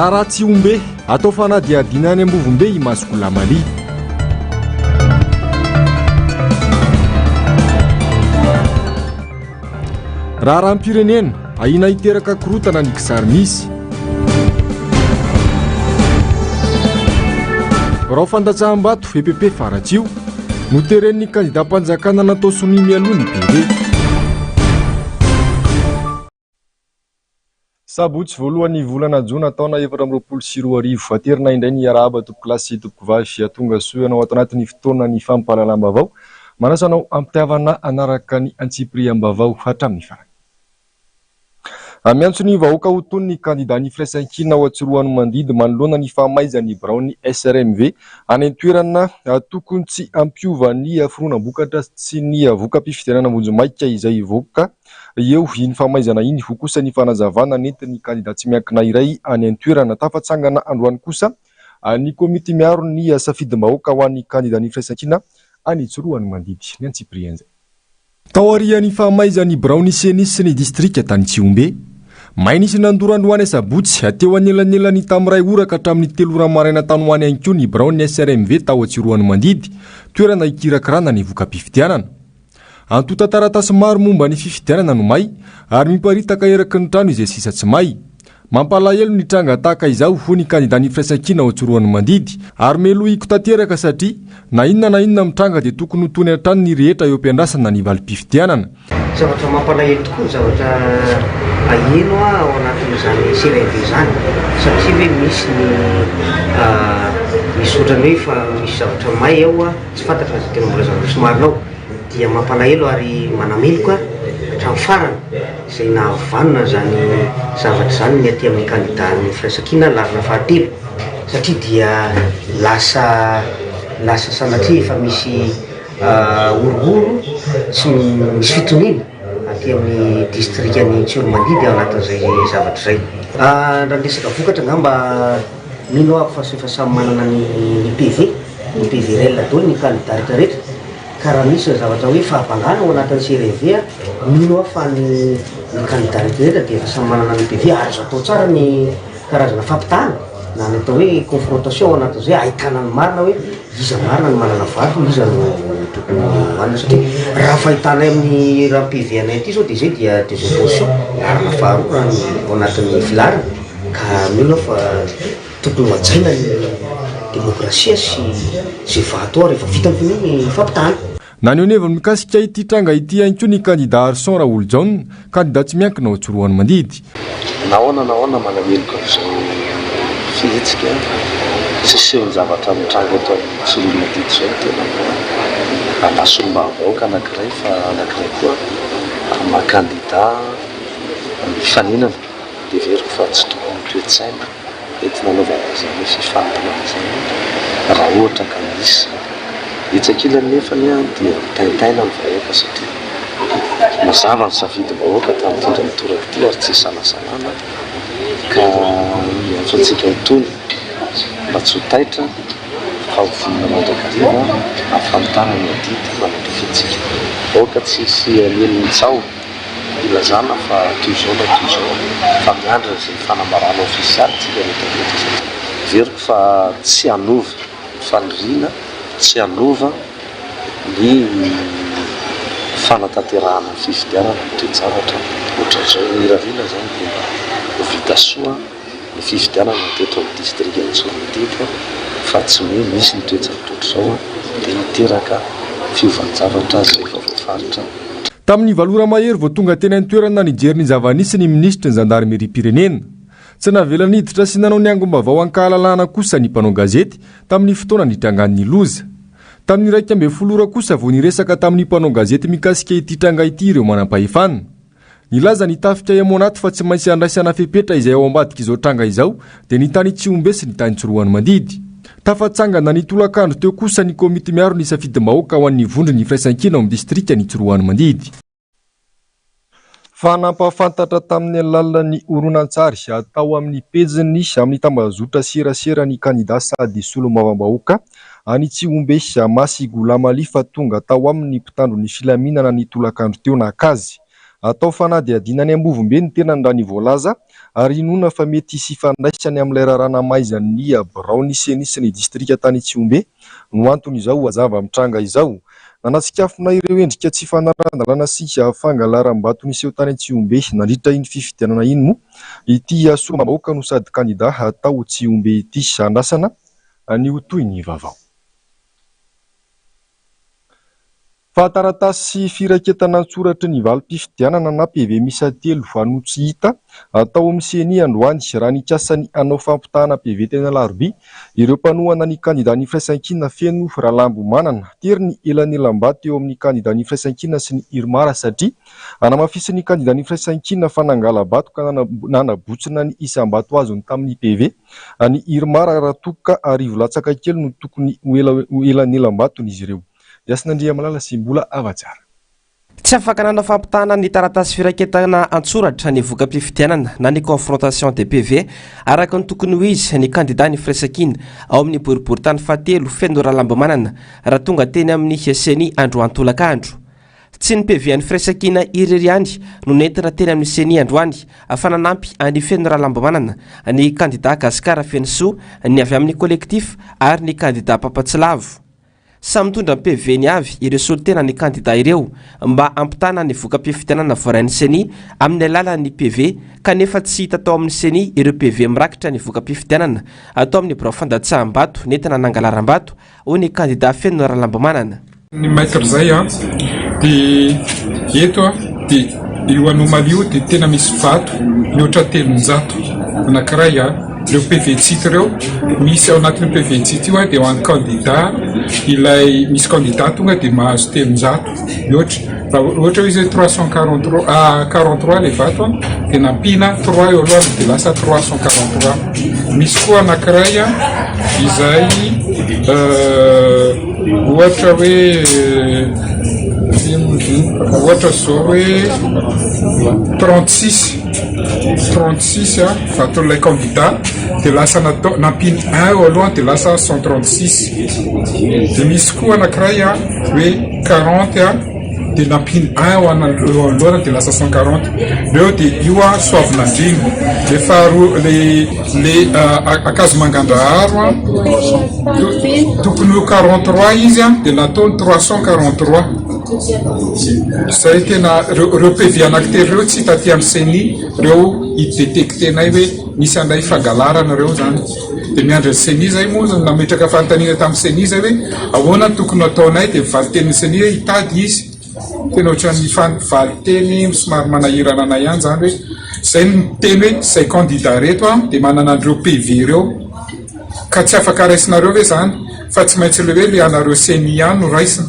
Raha tsy ombe atao fanadiadiana any Ambovombe i Masikolamali. Raha rahampirenena ahina hiteraka korotana ny kisary misy. Rao fandatsaham-bato VPP faratsio no teren'ny kandidam-panjakana natao sonia mialoha ny PV. Sabotsy voalohan'ny volana Jona taona 2024 vaterina indray ny arahaba topoko lasy topoko vavy tonga soanao ato anatin'ny fotoana ny fampahalalam-bavao manasanao ampitiavana anaraka ny antsipriam-bavao hatramin'ny farany. Miantso ny vahoaka ho toy ny kandidat ny firaisankina ao Atsiroano Mandidy manoloana ny fahamaizan'ny Braony SRMV any an-toerana tokony tsy ampiova ny fironam-bokatra sy ny voka-pifidianana vonjomaika izay voka eo iny fahamaizana iny ho kosa ny fanazavana nentin'ny kandidat tsy miankina iray any an-toerana tafatsangana androany kosa ny komity miaro ny safidim-bahoaka ho an'ny kandidat ny firaisankina any Atsiroano Mandidy ny Antsiprianzay. Tao arian'ny fahamaizan'ny Braony Senis sy ny distrika tany Tsiombe may nisy nandorandroany sabotsy ateo anelanelany tamin'iray oraka hatramin'ny 3 ora maraina tany ho any ihany koa ny Braony SRMV tao Atsiroano Mandidy toerana ikirakirana ny voka-pifidianana. Antota taratasy maro momba ny fifidianana no may ary miparitaka eraky ny trano izay sisa tsy may. Mampalahelo ny tranga tahaka izao ho ny kandidat ny firaisankina ao Atsiroano Mandidy ary melohiko tanteraka satria na inona mitranga dia tokony ho tony an-trano ny rehetra eo ampiandrasana ny valim-pifidianana. Zavatra mampalahelo tokoa zavatra aheno ao anatin'izany SRMV izany satria hoe misy ohatrany hoe fa misy zavatra may ao tsy fantatra izay tena mbola zavatra somarinao dia mampalahelo ary manameloka hatramin'ny farany izay nahavanona zany zavatra zany ny aty amin'ny kandidat ny firaisankina larina fahatelo satria dia lasa sanatria efa misy orogoro sy misy fitoniana aty amin'ny distrikany Atsiroano Mandidy ao anatin'izay zavatra zay. Raha resaka vokatra ngamba mino aho fa samy manana ny PV réel daholo ny kandidat rehetra ka raha misy zavatra hoe fahabangana ao anatin'ny SRMV mino aho fa ny kandidat rehetra dia samy manana ny PV ary azo atao tsara ny karazana fampitana na ny atao hoe confrontation ao anatin'izay ahitana ny marina hoe iza marina ny manana vato iza no tokony manana satria raha fahitana amin'ny raha PV anay aty zao dia izay dia des opposition marina faharoa ao anatin'ny filarina ka mino aho fa tokony hoajaina ny demokrasia sy vato rehefa vita amin'ny fampitana. Nanionevany mikasika ity tranga ity ihany koa ny kandidat Arson Raoul John kandidat tsy miankina ao Atsiroano Mandidy. Nahoana manameloka amin'izao fihetsika tsy sehony zavatra mitranga eto amin'ny Atsiroano Mandidy izao tena anasomba-bahoaka anankiray fa anankiray koa maha-kandidat mifaninana dia veriko fa tsy tokony toe-tsaina entina anaovana izany fifanina izany raha ohatra ka misy itsakilany nefany dia taitaina ny vahoaka satria mazava ny safidim-bahoaka tamin'ity mitoraka ity ary tsy sanasanana ka miantso antsika hitony mba tsy ho taitra fa ho vonona mandrakariana afamitana ny adidy manandrifitsika vahoaka tsisy aleny tsao ilazana fa toy izao fa miandra izay fanambarana ofisialy tsika rehetrarehetra satria veriko fa tsy anova faniriana tsy anova ny fanatanterahana fifidianana toe-javatra ohatran'izao miraviana zany dia vita soa ny fifidianana teto amin'ny distrika Atsiroano Mandidy fa tsy hoe misy ny toe-javatra ohatr'izao dia miteraka fiovanjavatra rehefa voafaritra. Tamin'ny valora mahery vao tonga teny an-toerana nijery ny zava-nisy ny ministra ny zandarmerie-pirenena. Tsy navela niditra sy nanao ny angom-baovao ankahalalana kosa ny mpanao gazety tamin'ny fotoana nitrangan'ny loza. Tamin'ny 12 ora kosa vao niresaka tamin'ny mpanao gazety mikasika ity tranga ity ireo manam-pahefana. Nilaza nitafika emo anaty fa tsy maintsy andraisana fepetra izay ao ambadika izao tranga izao dia ny tany Tsiombe sy ny tany Atsiroano Mandidy. Tafatsangana ny tolakandro teo kosa ny komity miaro ny safidim-bahoaka ho an'ny vondry ny firaisankina ao amin'ny distrika ny Atsiroano Mandidy. Fanampahafantatra tamin'ny alalan'ny horonan-tsary atao amin'ny pejiny amin'ny tambazotra serasera ny kandidat sady solomavam-bahoaka any Tsiombe Masikolamali fa tonga tao amin'ny mpitandro ny filaminana ny tolakandro teo nakazy. Atao fanadiadiana any Ambovombe ny tena nandra ny voalaza ary inona fa mety hisy ifandraisany amin'ilay raharaha maizan'ny Biraony Seny sy ny distrika tany Tsiombe no antony izao hazava mitranga izao. Nanasikafona ireo endrika tsy fanaran-dalàna sy fangalaram-bato niseho tany Tsiombe nandritra iny fifidianana iny moa ity solombavam-bahoaka no sady kandida atao Tsiombe ity. Andrasana ny hotoy ny vaovao. Fahataratasy firaketana an-tsoratry ny valim-pifidianana na PV misa 3 no tsy hita atao amin'ny Seny androany raha nikasany anao fampitahana PV teny Alarobia ireo mpanohana ny kandida ny firaisan-kina feno Ralambo Manana. Tery ny elanelam-bato eo amin'ny kandida ny firaisan-kina sy ny Irmara satria anamafisy ny kandida ny firaisan-kina fanangala-bato ka nanabotsina ny isam-bato azony tamin'ny PV. Ny Irmara raha toka arivo latsaka kely no tokony ho elanelam-batony ireo. Yasinandria Malala sy mbola avatsara. Tsy afaka nanao fampitahana ny taratasy firaketana an-tsoratra ny vokam-pifidianana na ny confrontation de PV araka ny tokony ho izy ny kandida ny firaisan-kina ao amin'ny boriboritany fahatelo feno Ralambo Manana raha tonga teny amin'ny Seny androany tolakandro. Tsy ny PV any firaisan-kina ireriany no nentina teny amin'ny Seny androany afananampy any feno Ralambo Manana ny kandida Gasikara Fenso ny avy amin'ny kolektif ary ny kandida Papatsilavo. Samy mitondra PV ny avy ireo solitena ny kandida ireo mba ampitana ny vokam-pifidianana voarain'ny Seny amin'ny alalan'ny PV kanefa tsy hita atao amin'ny Seny ireo PV mirakitra ny vokam-pifidianana atao amin'ny birao fandatsaham-bato nentina nangalaram-bato ho ny kandida feno Ralambo Manana. Ny maître zay dia eto dia io anomaly io dia tena misy vato mihoatra 300 anankiray ireo PV tsity ireo misy ao anatin'ny PV tsity io dia ho an'ny kandida ilay misy kandida tonga dia mahazo 300 mihoatra. Raha ohatra hoe izy 343 ilay vato dia nampina 3 eo aloha dia lasa 343. Misy koa anankiray izay ohatra hoe ohatra zao hoe 36 vaton'ilay kandida dia lasa nampiny 1 eo aloha dia lasa 136. Dia misy koa anankiray hoe 40 dia nampiny 1 eo alohana dia lasa 140. Reo dia io soavinandrino. Le faharoa le akazo mangandraharo tokony ho 43 izy dia nataony 343. Zay tena reo PV anankitelo reo tsy hita amin'ny Seny reo hidetektenay hoe misy andray fangalarana reo zany. Dia miandry ny Seny zay moa nametraka fanontaniana tamin'ny Seny zay hoe ahoana tokony ataonay dia mivalitenin'ny Seny hoe hitady izy. Tena ohatran'ny valiteny somary manahirana anay ihany zany hoe zay ny teny hoe zay kandida reto dia manana an'ireo PV reo ka tsy afaka raisinareo ve zany fa tsy maintsy le hoe le anareo Seny ihany no raisina.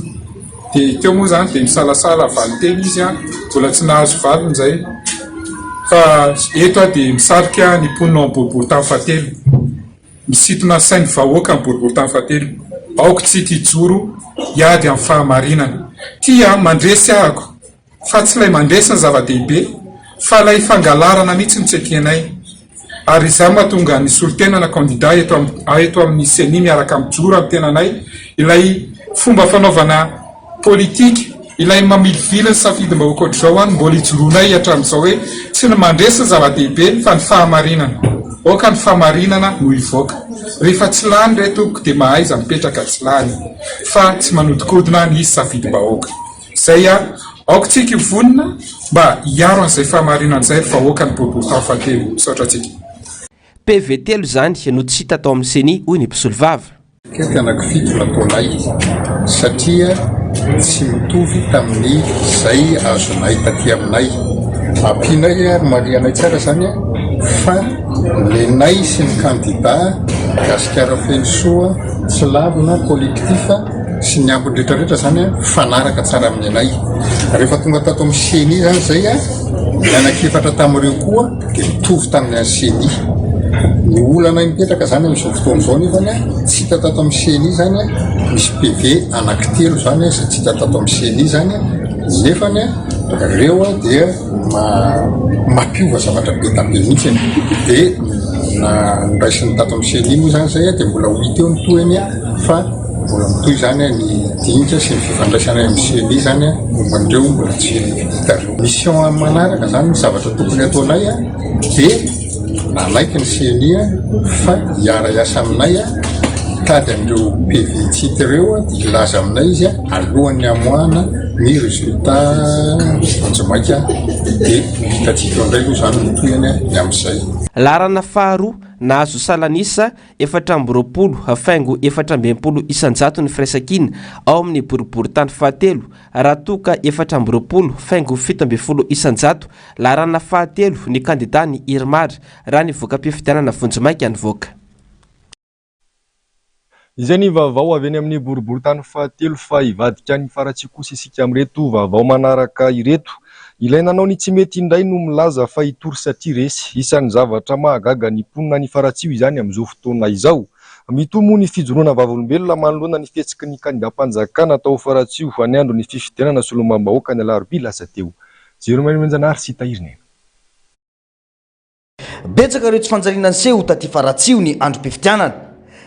Dia teo moa zany dia misalasala valiteny izy mbola tsy nahazo valiny zay fa eto dia misarika ny mponina amin'ny boriboritany fahatelo misintona sainy vahoaka amin'ny boriboritany fahatelo aoko tsy tijoro hiady amin'ny fahamarinana. Tia mandresy ahako fa tsy ilay mandresy ny zava-dehibe fa ilay fangalarana mihitsy ny tsy atianay. Ary izany mahatonga ny solitenana kandida eto amin'ny Seny miaraka amin'ny joro amin'ny tenanay ilay fomba fanaovana politika ilay mamilivily ny safidim-bahoaka ohatr'izao mbola hijoroanay hatramin'izao hoe tsy ny mandresy ny zava-dehibe fa ny fahamarinana. Oka ny fahamarinana no hivoaka. Rehefa tsy lany reto dia mahaiza mipetraka tsy lany fa tsy manodikodina ny safidim-bahoaka. Zay aoko tsika vonina mba hiaro an'izay fahamarinana izay vahoaka ny boriboritany fahatelo. Misaotra tsika. PV 3 zany no tsy hita atao amin'ny Seny hoy ny mpisolo vava. Kely anankifito nataonay satria tsy mitovy tamin'ny zay azonay taty aminay. Ampianay marianay tsara zany fa lenay sy ny kandida Gasikara Fenso tsy lavina kolektifa sy ny ambony rehetrarehetra zany fanaraka tsara amin'ny anay. Rehefa tonga tato amin'ny Seny zany zay ny anankefatra tamin'ireo koa dia mitovy tamin'ny any Seny. Ny olana mipetraka zany amin'izao fotoan'izao nefany tsy hita tato amin'ny Seny zany misy PV anankitelo zany sy tsy hita tato amin'ny Seny zany nefany reo dia mampiova zavatra be tabe mihitsy. Dia nraisiny tato amin'ny Seny moa zany zay dia mbola ho hita eo ny toeny fa mbola mitoy zany ny dinika sy ny fifandraisana amin'ny Seny zany momban'ireo mbola tsy hitareo. Mission manaraka zany ny zavatra tokony ataonay dia nanaiky ny CNI fa hiara-iasa aminay tady amin'ireo PVT ireo ilaza aminay izy alohan'ny amoahana ny résultat anjomaika dia hitatsika indray aloha zany mitoyany ny amin'izay. Larana faharoa nahazo salanisa 420 faingo 420 isanjato ny firaisakina ao amin'ny boribory-tany fahatelo raha toka 420 faingo 70 isanjato. Larana fahatelo ny kandida ny Irmary raha ny voka-pifidianana Vonjimaika nivoaka. Izay ny vaovao avy eny amin'ny boribory-tany fahatelo fa hivadika ny faratsikosa isika amin'ireto vaovao manaraka ireto. Ilainanao ny tsy mety indray no milaza fa hitory satria resy isan'ny zavatra mahagaga ny mponina ny faratsio izany amin'izao fotoana izao. Mitomo ny fijoroana vavolombelona manoloana ny fihetsiky ny kandidam-panjakana tao faratsio any andro ny fifidianana solomam-bahoaka ny alarobia lasa teo. Jeromanjanary sy tahiriny. Betsaka ireo tsy fanjalinany seho taty faratsio ny androm-pifidianana.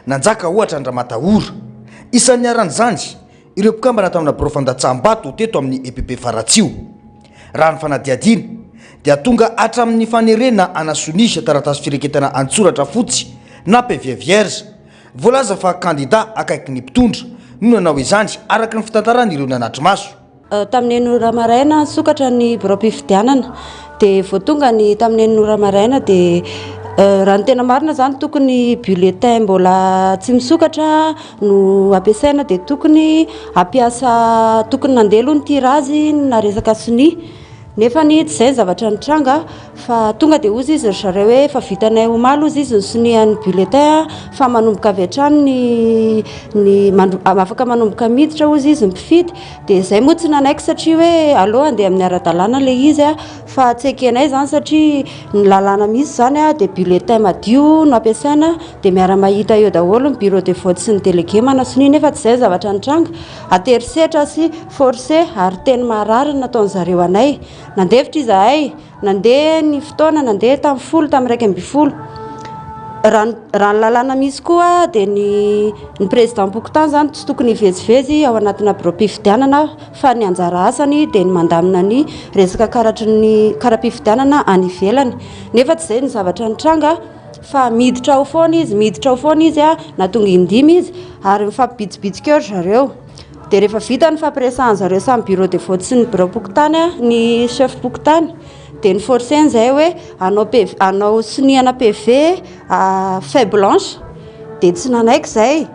Nanjaka ohatra Andramataora. Isan'ny aran'izany ireo mpikambana tamina Borofandatsaham-Bato teto amin'ny EPP faratsio. Raha ny fanadiadiana dia tonga hatramin'ny fanerena anasonisy taratasy fireketana antsoratra fotsy na PV vierge. Voalaza fa kandida akaiky ny mpitondra no nanao izany araka ny fitantaran'ireo nanatry maso. Tamin'ny Nora Maraina sokatra ny biro-pifidianana dia voatonga ny tamin'ny Nora Maraina dia raha ny tena marina zany tokony bulletin mbola tsy misokatra no ampiasaina dia tokony ampiasa tokony nandeha aloha ny tirazy na resaka soni nefa ny tsy izay zavatra nitranga fa tonga dia ozy izy ry zareo hoe fa vitanay omaly ozy izy ny sonian'ny bulletin fa manomboka avy hatrany afaka manomboka miditra ozy izy mpifidy dia izay moa tsy nanaiky satria hoe aleo andeha amin'ny ara-dalàna le izy fa tsy ekenay zany satria ny lalàna misy zany dia bulletin madio no ampiasaina dia miara-mahita eo daholo ny bureau de vote sy ny délégué manasoni nefa tsy izay zavatra nitranga aterisehatra sy forcé ary teny marary nataony zareo anay. Nandevitra izahay nandeha ny fotoana nandeha tamin'ny folo tamin'ny 1 raha ny lalàna misy koa dia ny président Bokotany zany tsy tokony hivezivezy ao anatina biro-pifidianana fa ny anjara asany dia ny mandamina ny resaka kara-pifidianana any ivelany nefa tsy izay ny zavatra nitranga fa miditra ao foana izy na tonga indimy izy ary mifampibitsibitsika eo zareo. Dia rehefa vita ny fampiresahan zareo samy bureau de vote sy ny bureau Bokotany ny chef Bokotany dia ny forceny zay hoe anao siniana PV feuille blanche dia tsy nanaiky zay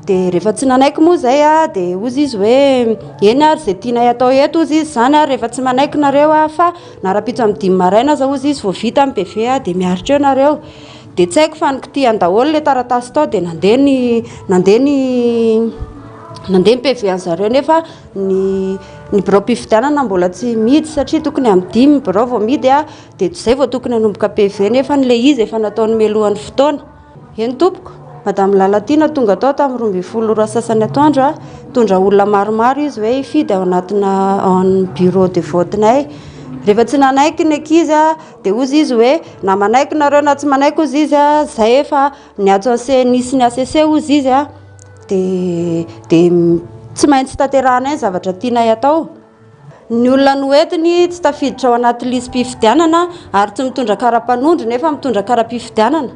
dia rehefa tsy nanaiky moa zay dia ozy izy hoe eny ary zay tianay atao eto ozy izy zany rehefa tsy manaiky nareo fa narapitso amin'ny 5 maraina za ozy izy vao vita amin'ny PV dia miaritra eo nareo dia tsy haiko fa nikitiany daholo le taratasy tao dia nandeha ny PV an'zareo nefa ny biro-pifidianana mbola tsy midy satria tokony amin'ny 5 biro vao midy dia zay vao tokony hanomboka PV nefa n'le izy efa nataony melohan'ny fotoana. Eny tompoko Madame Lalatina tonga tao tamin'ny 12 sasany atoandro tondra olona maromaro izy hoe hifidy ao anatina bureau de vote-nay. Rehefa tsy nanaiky ny ankizy dia ozy izy hoe na manaiky nareo na tsy manaiky ozy izy zay efa nisy ny ACC ozy izy dia tsy maintsy tanterahana zavatra tianay atao. Ny olona noentiny tsy tafiditra ao anaty listim-pifidianana ary tsy mitondra kara-panondro nefa mitondra kara-pifidianana.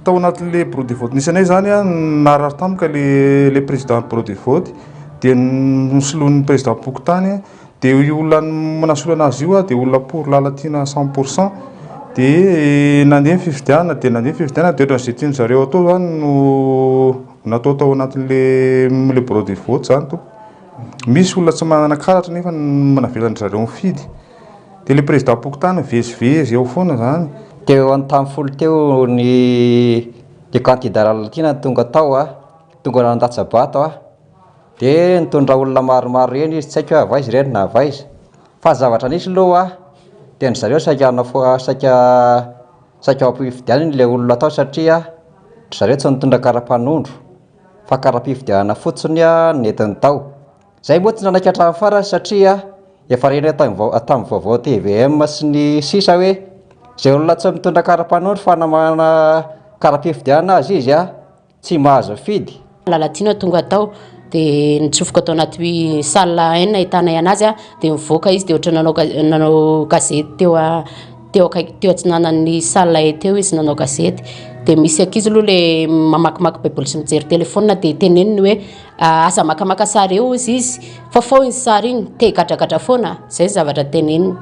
Tao anatin'le bureau de vote nisy anay zany narary tampoka le président bureau de vote dia nosoloan'ny président Bokotany dia io olona manasolo anazy io dia olona pour Lalatina 100% dia nandeha fifidianana dia ohatran'izay tiany zareo atao zany no natao tao anatin'le bureau de vote zany to. Misy olona tsy manana-karatra nefa manavelany zareo mifidy dia le président Bokotany vezivezy eo foana zany. Teo an-tamin'ny folo teo ny kandida Lalatina tonga tao tonga nandatsabato dia nitondra olona maromaro eny izy tsy haiko hoe avaizy ireny na avaizy fa zavatra nisy aloha dia ny zareo saika ampifidianany le olona tao satria zareo tsy nitondra kara-panondro fa kara-pifidianana fotsiny nentiny tao. Zay moa tsy nanaiky hatramin'ny farany satria efa reny tamin'ny vaovao TVM sy ny sisa hoe zay olona tsy mitondra kara-panondro fa namana kara-pifidianana azy izy tsy mahazo fidy. Lalatina tonga tao dia nitsofoka tao anaty salle haina ahitanay anazy dia mivoaka izy dia ohatra nanao gazety teo atsinanany salle teo izy nanao gazety dia misy ankizy aloha le mamakimaky baiboly sy mijery telefôna dia teneniny hoe asa makamaka sary eo izy fa fao izy sary igny te gadragadra foana zay zavatra teneniny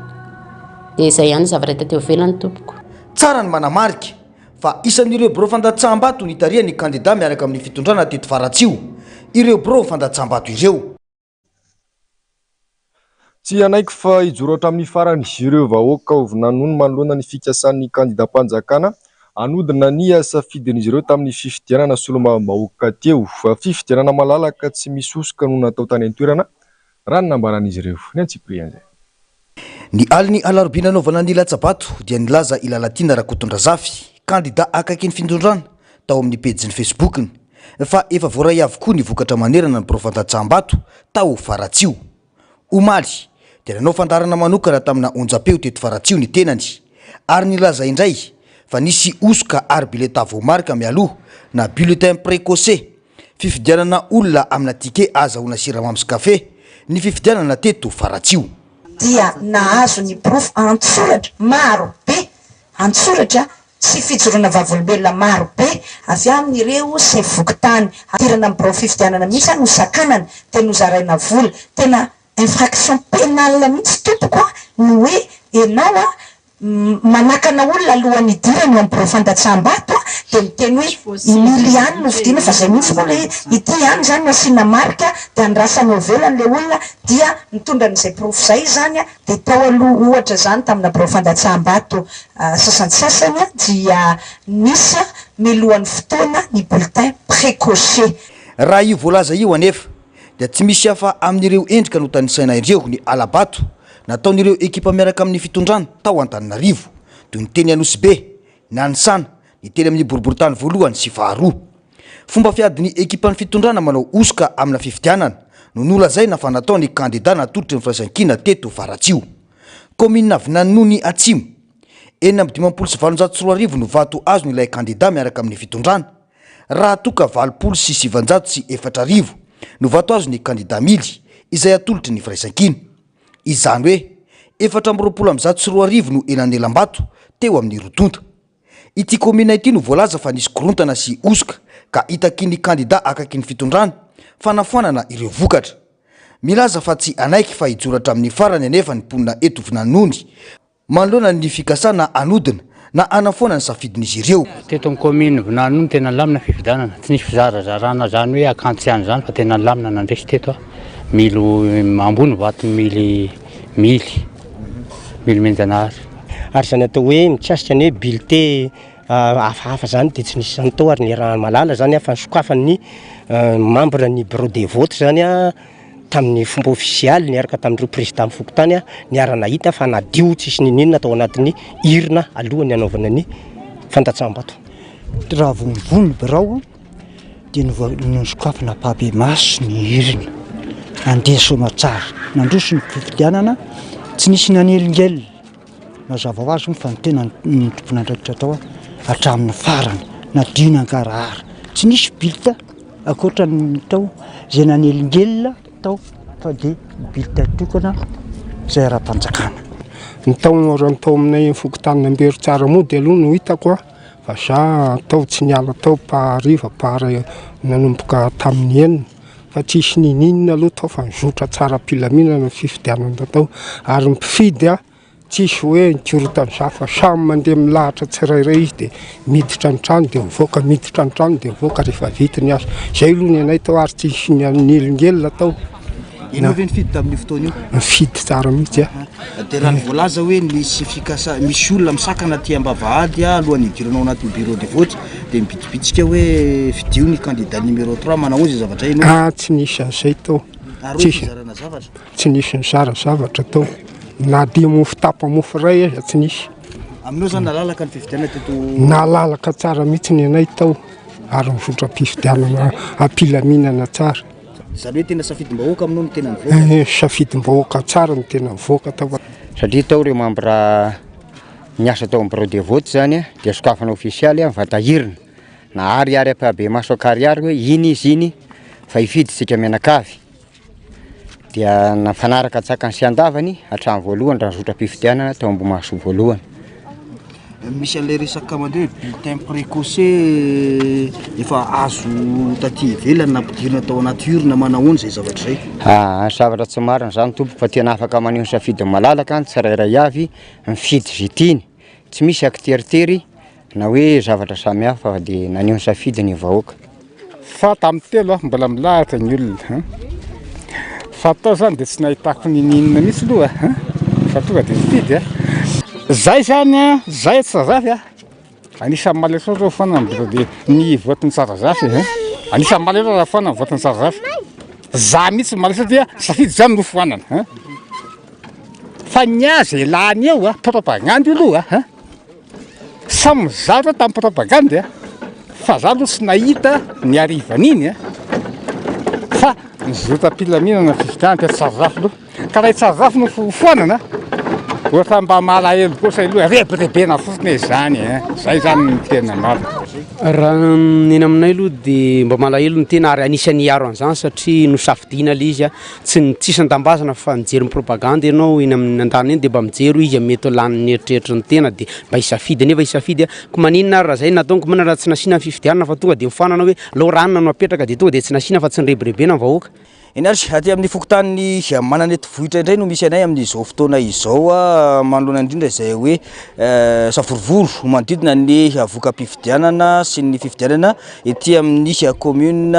dia izay ihany zavatra tateo velany tompoko tsara ny manamarika fa isan'ireo biro fandatsaham-bato nitaria ny kandida miaraka amin'ny fitondrana teto Faratsio ireo biro fandatsaham-bato ireo tsy anaiky fa hijoro hatramin'ny farany ireo vahoaka ovy-nanono manoloana ny fikasan'ny kandida-mpanjakana anodina ny safidin'izy ireo tamin'ny fifidianana solombavam-bahoaka teo fa fifidianana malalaka tsy misosoka no natao tany an-toerana raha ny nambaran'izy ireo ny antsiprian'izay ny aliny alarobina naovana ny latsabato dia nilaza ilalatiana Rakotondrazafy kandida akaiky ny fintondrana tao amin'ny pejiny facebookiny fa efa voaray avokoa ny vokatra manerana ny biro fandatsaham-bato tao Faratsio omaly dia nanao fandarana manokana tamina onjapeo teto Faratsio ny tenany ary nilaza indray fa nisy osoka ary bileta voamarika mialoha na bulletin précoce fifidianana olona amina tike azahoana siramamy sy kafe ny fifidianana teto Faratsio dia nahazo ny profo antsoratra maro be antsoratra sy fijoroana vavolombelona maro be avy amin'ireo sy vokitany atirana amin'ny biro fifidianana mihitsy no sakanana tena nozaraina vola tena infraction pénale mihitsy tompoko ny hoe ianao manakana olona alohan'ny idirany amin'ny biro fandatsaham-bato dia miteny hoe mily ihany no vidiana fa zay mihitsy moa le ity ihany zany no asiana marika dia andrasany ovelany le olona dia mitondra n'izay profo zay zany dia tao aloha ohatra zany tamina biro fandatsaham-bato sasany dia nisy milohan'ny fotoana ny bulletin précoce raha io voalaza io anefa dia tsy misy hafa amin'ireo endrika no tanisaina ireo ny alabato nataon'ireo ekipa miaraka amin'ny fitondrana tao Antananarivo toy ny teny Anosibe Nanisana ny teny amin'ny boriboritany voalohany sy faharoa fomba fiadiny ekipa ny fitondrana manao osoka amina fifidianana no nolazaina fa natao ny kandida natolotry ny firaisan-kina teto Faratsio komina Vinanony Atsimo 4,740 no vato azo n'ilay kandida miaraka amin'ny fitondrana raha toka 7,740 no vato azo ny kandida mily izay atolotry ny firaisan-kina izany hoe 4,740 no enanelam-bato teo amin'ny rotonta ity komina ity no voalaza fa nisy korontana sy osoka ka itaky ny kandida akaiky ny fitondrana fanafoanana ireo vokatra milaza fa tsy anaiky fa hijoratra amin'ny farany anefa ny mponina eto Vinanony manoloana ny fikasana anodina na anafoana ny safidin'izy ireo teto amin'ny commune Vinanony tena lamina fifidianana tsy nisy fizarazarana zany hoe akantsiany zany fa tena lamina nandresy teto milo ambony vato mily menjanary ary zany atao hoe mitsiasika ny hoe bulletin hafahafa zany dia tsy nisy zany tao ary ny raha malala zany fa nisokafany membre ny bureau de vote zany tamin'ny fomba ofisialy niaraka tamin'ireo président mifokotany niarana hita fa nadio tsisy ninina tao anatin'ny irina alohany anaovana ny fandatsaham-bato raha vonivony birao dia nisokafana pabe maso ny irina andeha somatsara nandroso ny fifidianana tsy nisy nanelingelina mazava ho azy fa ny tena ny tompona andraikitra tao hatramin'ny farany nadina ankarahara tsy nisy bilta akoatra ny tao zay nanelingelina tao fa dia bilta tokana zay raha-mpanjakana ny taonarany tao aminay fokotany nambero tsara moa dia aloha no hitako fa za tao tsy niala tao pahariva pahara nanomboka tamin'ny enina fa tsisy ninina aloha tao fa nizotra tsara pilaminana ny fifidianana tao ary mpifidy tsisy hoe nikorotany za fa samy mandeha milahatra tsirairay izy dia miditra ny trano dia mivoaka miditra ny trano dia mivoaka rehefa vita ny asa zay aloha ny anay tao ary tsisy nielingelina tao ianao ve nifidy tamin'ny fotoana io mifidy tsara mihitsy dia raha ny voalaza hoe misy misy olona misakana ty ambavahady alohan'ny idiranao anatin'ny bureau de vote dia mibitsibitsika hoe fidio ny candidat numéro 3 manao ozy zavatra ino tsy nisy an'izay tao zarana zavatra tsy nisy nizara zavatra tao na dia mofo tapa mofo ray aza tsy nisy aminao zany nalalaka ny fifidianana teto nalalaka tsara mihitsy ny anay tao ary mizotra mpifidianana ampilaminana tsara zany hoe tena safidim-bahoaka aminao no tena nivoaka safidim-bahoaka tsara no tena mivoaka tao satria tao ireo membre niasa tao amin'ny bureau de vote zany dia sokafana ofisialy vatahirina na ariary apabe maso akariary hoe iny izy iny fa hifiditsika menakavy dia nafanaraka tsakany sy andavany hatramin'ny voalohany raha nizotra mpifidianana tao ambomaso voalohany misy an'ilay resaka mandeha bulletin précoce efa azo taty ivelany na ampidirina tao anaty urne manahoana zay zavatra zay. Zavatra tsy marina zany tompoko fa tena afaka maneho safidy malalaka any tsirairay avy mifidy zitiny tsy misy akiteritery na hoe zavatra samihafa fa dia naneho safidy ny vahoaka. Fa tamin'ny telo mbola milahatra ny olona fa tao zany dia tsy nahitako nininina mihitsy aloha fa tonga dia mifidy zay zany zay tsy zazafy anisan'ny malaisotra zao foana dia ny voatin'ny tsarazafy anisan'ny malaisotra foana ny voatin'ny tsarazafy za mihitsy malaisotra dia safidy zany no foanana fa ny azy elany eo propagande aloha samy mizatra tamin'ny propagande fa za aloha tsy nahita ny arivan'iny fa nizota mpilaminana fifidianana ty tsarazafy aloha ka raha tsarazafy no foanana ohatra mba malahelo kosa aloha rebrebena fotsiny zany zay zany ny tena marina. Raha neny aminay aloha dia mba malahelo ny tena ary anisan'ny hiaro an'izany satria nosafidina ilay izy tsy tsisy nitambazana fa mijery ny propagande ianao eny amin'ny an-tany eny dia mba mijery izy mety lany eritreritry ny tena dia mba hisafidy nefa hisafidy ko maninona raha zay nataonko mana raha tsy nasiana fifidianana fa tonga dia mifanana hoe loranina no apetraka dia tonga dia tsy nasiana fa tsy nirebirebena ny vahoaka. Eny ary aty amin'ny fokontany mananety vohitra indray no misy anay amin'izao fotoana izao manoloana indrindra izay hoe savorovoro manodidina ny voka-pifidianana sy ny fifidianana ety amin'ny commune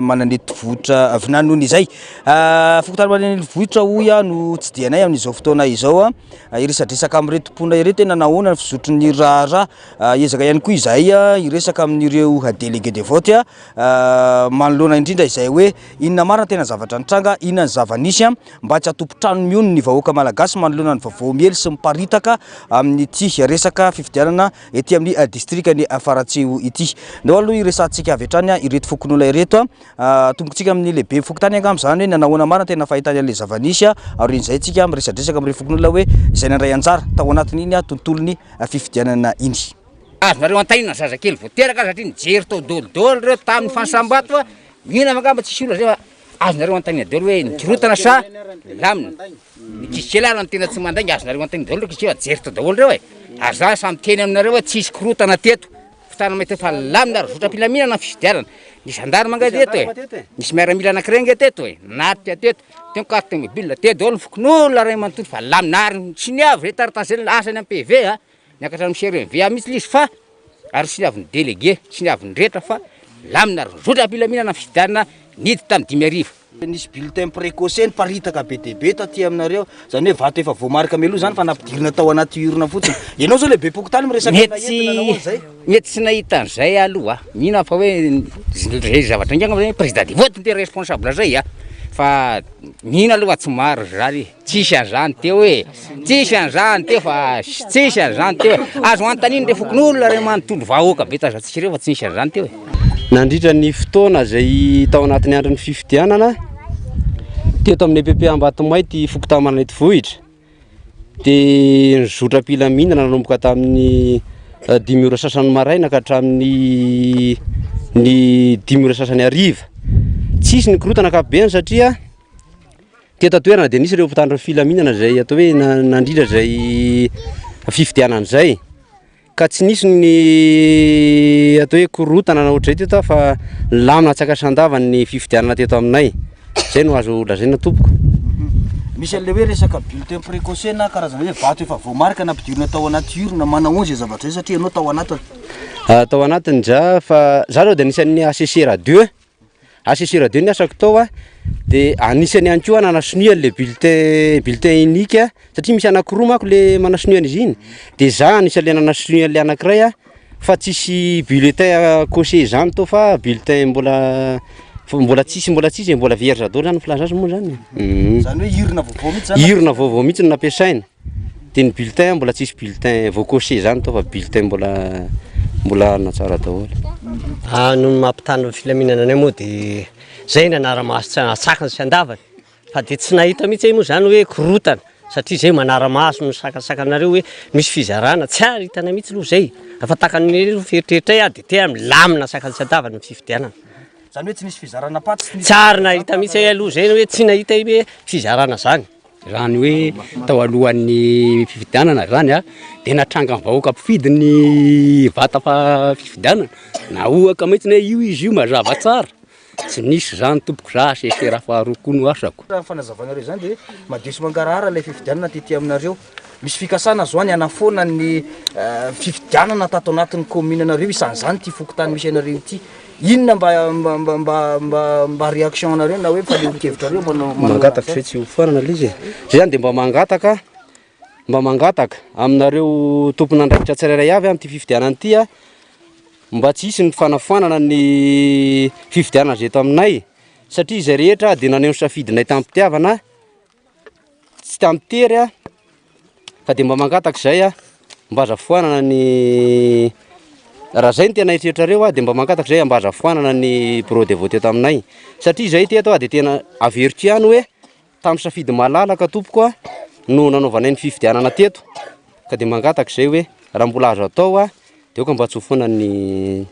mananety vohitra vinanony izay fokontany mananety vohitra hoy no tsy dianay amin'izao fotoana izao iresadresaka amin'ny retom-pona ireto tena nahoana ny fizotry ny raharaha ezaka ihany koa izay iresaka amin'ireo délégué de vote manoloana indrindra izay hoe inona marina tena zavatra nitranga inona ny zava-nisy mba tsy atompo-trano mihono ny vahoaka malagasy manoloana ny vaovao miely sy miparitaka amin'ny ty resaka fifidianana ety amin'ny district ny Faratsio ity. Ndao aloha iresantsika avy hatrany ireto fokon'olona ireto tombokontsika amin'ny lehibe fokotany angamba zany hoe nanahoana marina tena fahitany an'ilay zava-nisy ary izay tsika miresadresaka amin'ny fokon'olona hoe izay nandray anjara tao anatin'iny tontolony fifidianana iny. Azonareo antainina zazakely voateraka satria nijery tao dolidolo reo tamin'ny fahasambato fa mihina makamba tsisy olona zay azonareo antainina daholo hoe nikirotana sa lamina nikisikelana ny tena tsy mandainga azonareo antainina daholo reo jery tao daholo reo ary za samy teny aminareo hoe tsisy kirotana teto fitana mahita fa lamina ary zotra-pilaminana fifidianana nisy andary mangady eto nisy miaramila anakirenge teto naty teto teo carte mobile te daholo fokon'olona ray manontolo fa lamina ary tsy niavy retartasely asany amin'ny PV niakatra amin'ny CRV mihitsy lizy fa ary tsy niavy ny délégué tsy niavy ny rehetra fa lamina ary zotra-pilaminana fifidianana nidy tamin'ny 5 arivo. Nisy bulletin précoce niparitaka be dia be taty aminareo zany hoe vato efa voamarika meloha zany fa nampidirina tao anaty urne fotsiny ianao zao lehibe pokotany miresaka mety tsy nahita an'izay aloha mihina fa hoe zay zavatra ingana président de vote tena responsable zay fa mihina aloha tsy maro zany tsisy an'izany teo hoe tsisy an'izany teo fa tsisy an'izany teo azo antaniny le fokon'olona ray manontolo vahoaka be tazatsika reo fa tsy nisy an'izany teo nandritra ny fotoana zay tao anatin'ny andron'ny fifidianana teto amin'ny EPP Ambatomay fokotany mananety vohitra dia nizotra pilaminana nanomboka tamin'ny 5 ora sasany maraina ka hatramin'ny 5 ora sasany hariva tsisy ny korotana ankapobeny satria teto atoerana dia nisy ireo mpitandro filaminana zay atao hoe nandritra zay fifidianana zay ka tsy nisy ny atao hoe korotana na ohatray teto fa lamina tsakasandava ny fifidianana teto aminay zay no azo lazaina tompoko. Misy an'ilay hoe resaka bulletin précoce na karazana hoe vato efa voamarika nampidirina tao anaty urne manahoana zay zavatra zay satria ianao tao anatiny tao anatiny fa za reo dia anisan'ny ACC radio ACC radio ny asako tao dia anisany ihany koa nanasinoa le bulletin unique satria misy anakiroa manko le manasinoana izy iny dia za anisan'le nanasinoa le anakiray fa tsisy bulletin coché zany tao fa bulletin mbola tsisy mbola vierge daholo zany filaza azy moa zany zany hoe urne vaovao mihitsy zany urne vaovao mihitsy no nampiasaina dia ny bulletin mbola tsisy bulletin voacoché zany tao fa bulletin mbola arina tsara daholo. No mampitany filaminana anay moa dia zay ny anara-maso sakany sy andavany fa dia tsy nahita mihitsy moa zany hoe korotana satria zay manara-maso no sakasakanareo hoe misy fizarana tsy ary hitanay mihitsy aloha zay afa takan'ny fieritreritray dia te milamina sakany sy andavany ny fifidianana zany hoe tsy misy fizarana paty tsara nahita mihitsy aloha zay hoe tsy nahita hoe fizarana zany zany hoe tao alohan'ny fifidianana zany a dia natranga vahoaka mpifidy ny vata fifidianana na ohaka mihitsy hoe io izy io mazava tsara tsy nisy zany tompoko za sesera faharoa koa no asako. Raha fanazavanareo zany dia madio sy mangarahara ilay fifidianana tetỳ aminareo. Misy fikasana zoany anafoana ny fifidianana tato anatin'ny commune anareo isan'izany ty fokotany misy anareo ity. Inona mba réaction anareo na hoe fa le kevitra reo mangataka fe tsy hofanana le izy. Zay zany dia mba mangataka aminareo tompon'andraikitra tsirairay avy amin'ity fifidianana ity a mba tsy hisy ny fanafoanana ny fifidianana zay eto aminay satria izay rehetra dia naneho ny safidinay tampitiavana tsy tampitery a ka dia mba mangataka izay a mba azafoanana ny raha zay ny tena hitretrareo a dia mba mangataka izay mba azafoanana ny bureau de vote eto aminay satria izay teto a dia tena averiko ihany hoe tamin'ny safidy malalaka tompoko a no nanaovanay ny fifidianana teto ka dia mangataka izay hoe raha mbola azo atao a dia oka mba tsofoana ny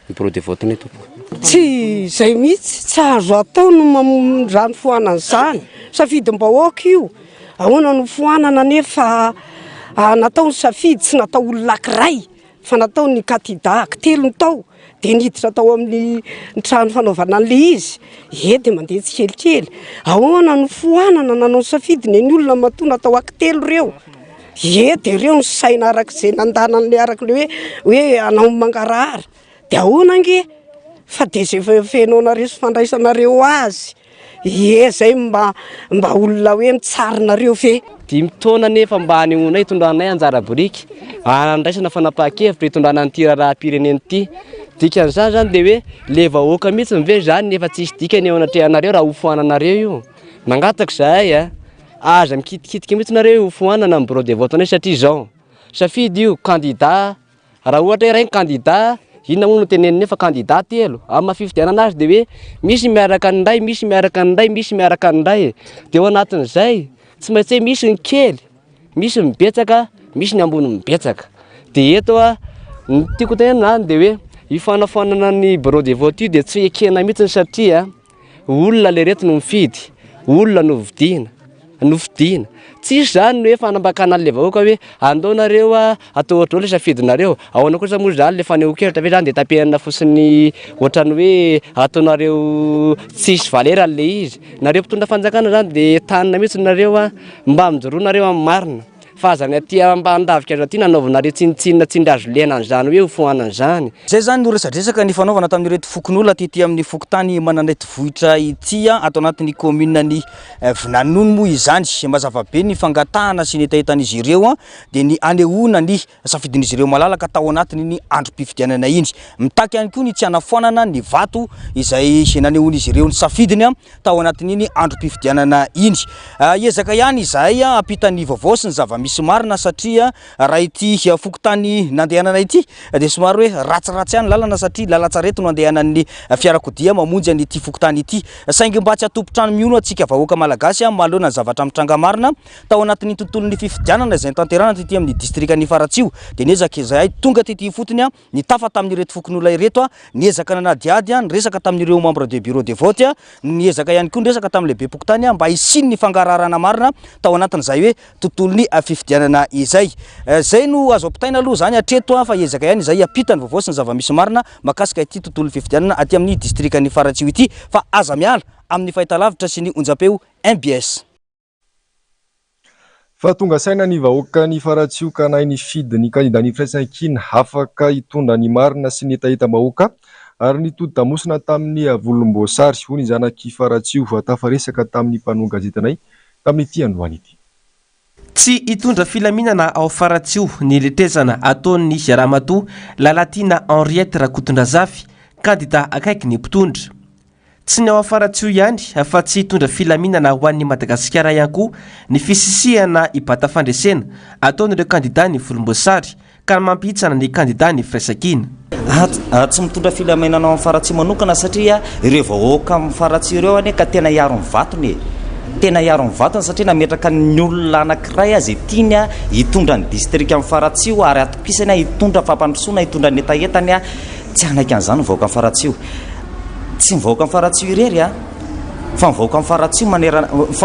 bureau de vote ny tompoko. Tsy zay mihitsy tsy azo atao no mamondrany foanana izany safidim-bahoaka io ahoana no foanana nefa natao ny safidy tsy natao olona anankiray fa natao ny kandida telo tao dia niditra tao amin'ny trano fanaovana an'ilay izy dia mandeha tsikelikely ahoana no foanana nanao safidy ny olona matoa natao ankitelo reo dia reo ny saina arak'izay nandanan'ilay arak'ilay hoe anao mangarahara dia ahoana ange fa dia zay fenonareo sy fandraisanareo azy zay mba olona hoe mitsarinareo ve 5 taona nefa mba hanehoanay hitondranay anjara boriky andraisana fanapahan-kevitra hitondrana n'ity raharaham-pirenena ity dikan'izany zany dia hoe le vahoaka mihitsy mive zany nefa tsisy dikany eo anatrehanareo raha hofoananareo io mangataka zahay a aza mikitikitika mihitsy nareo hofoanana amin'ny bureau de vote anay satria izao safidy io kandida raha ohatra iray ny kandida inona moa no teneniny fa kandida telo amin'ny mafifidianana azy dia hoe misy miaraka an'indray misy miaraka an'indray misy miaraka an'indray dia ao anatin'izay tsy maintsy hoe misy ny kely misy mibetsaka misy ny ambony mibetsaka dia eto a ny tiako tenena zany dia hoe ifanafanana ny bureau de vote io dia tsy ekena mihitsy satria olona le reto no mifidy olona no fidiana tsisy zany no hoe fanambakana an'ilay vahoaka hoe andao nareo a atao ohatr' le safidinareo ahoana kosa moa zany le fanehoan-kevitra ve zany dia tapenana fotsiny ohatrany hoe ataonareo tsisy valera n'le izy nareo mpitondra fanjakana zany dia tanina mihitsy nareo a mba mijoroanareo amin'ny marina fa azany aty mba andavika azy aty nanaovanareo tsinitsinina tsindry azo lena an'izany hoe hofoanana izany zay zany no resadresaka ny fanaovana tamin'irety fokon'olona tetỳ amin'ny fokotany manandraty vohitra ity a atao anatin'ny commune ny Vinanono moa izany mazava be ny fangatahana sy ny etaetan'izy ireo a dia ny anehoana ny safidin'izy ireo malalaka tao anatiny ny androm-pifidianana iny mitaky ihany koa ny tsy hanafoanana ny vato izay nanehoan'izy ireo ny safidiny a tao anatin'iny androm-pifidianana iny ezaka ihany izahay a ampitany vaovao sy ny zava-misy marina satria raha ity fokotany nandehanana ity dia somary hoe ratsiratsy ihany lalana satria lalatsareto no andehanan'ny fiarakodia mamonjy an'ity fokotany ity saingy mba tsy atompotrano miono antsika vahoaka malagasy mahalona ny zavatra mitranga marina tao anatin'ny tontolon'ny fifidianana izay tanterana tetỳ amin'ny distriktan'ny Faratsiho dia niezaka izahay tonga tetỳ fotony a nitafa tamin'ireto fokon'olona ireto a niezaka nanadiady a niresaka tamin'ireo membre de bureau de vote a niezaka ihany koa niresaka tamin'ilay be pokotany mba hisiny ny fangararana marina tao anatin'izay hoe tontolon'ny fifidianana izay zay no azo ampitaina aloha zany atreto fa ezaka ihany izay apitany vaovao sy ny zava-misy marina makasika ity tontolon'ny fifidianana aty amin'ny distriktan'ny Faratsiho ity fa aza miala amin'ny fahitalavitra sy ny onjam-peo MBS. Fa tonga saina ny vahoaka ny Faratsiho ka nahay ny fidy ny kandida ny firaisan-kina afaka hitondra ny marina sy ny etaeta-bahoaka ary nitody damosina tamin'ny volomboasary hoy ny zanaky Faratsiho tafaresaka tamin'ny mpanao gazetanay tamin'ity androany ity. Tsy hitondra filaminana ao Faratsiho ny letrezana ataon'ny Ramatoa Lalatina Henriette Rakotondrazafy kandida akaiky ny mpitondra. Tsy ny ao Faratsiho ihany fa tsy hitondra filaminana ho an'ny Madagasikara ihany koa ny fisisihana hibata fandresena ataon'ireo kandida ny volomboasary ka mampihitsana ny kandida ny firaisan-kina. Tsy mitondra filaminana ao Faratsiho manokana satria ireo vahoaka amin'ny Faratsiho ireo ane ka tena hiaro ny vatony tena hiaro ny vatony satria nametraka ny olona anankiray azy tiany hitondra ny district amin'ny Faratsiho ary atopisany hitondra fampandrosoana hitondra ny etaetany tsy anaiky an'izany vahoaka amin'ny Faratsiho tsy mivahoaka amin'ny Faratsiho irery fa mivahoaka amin'ny faratsio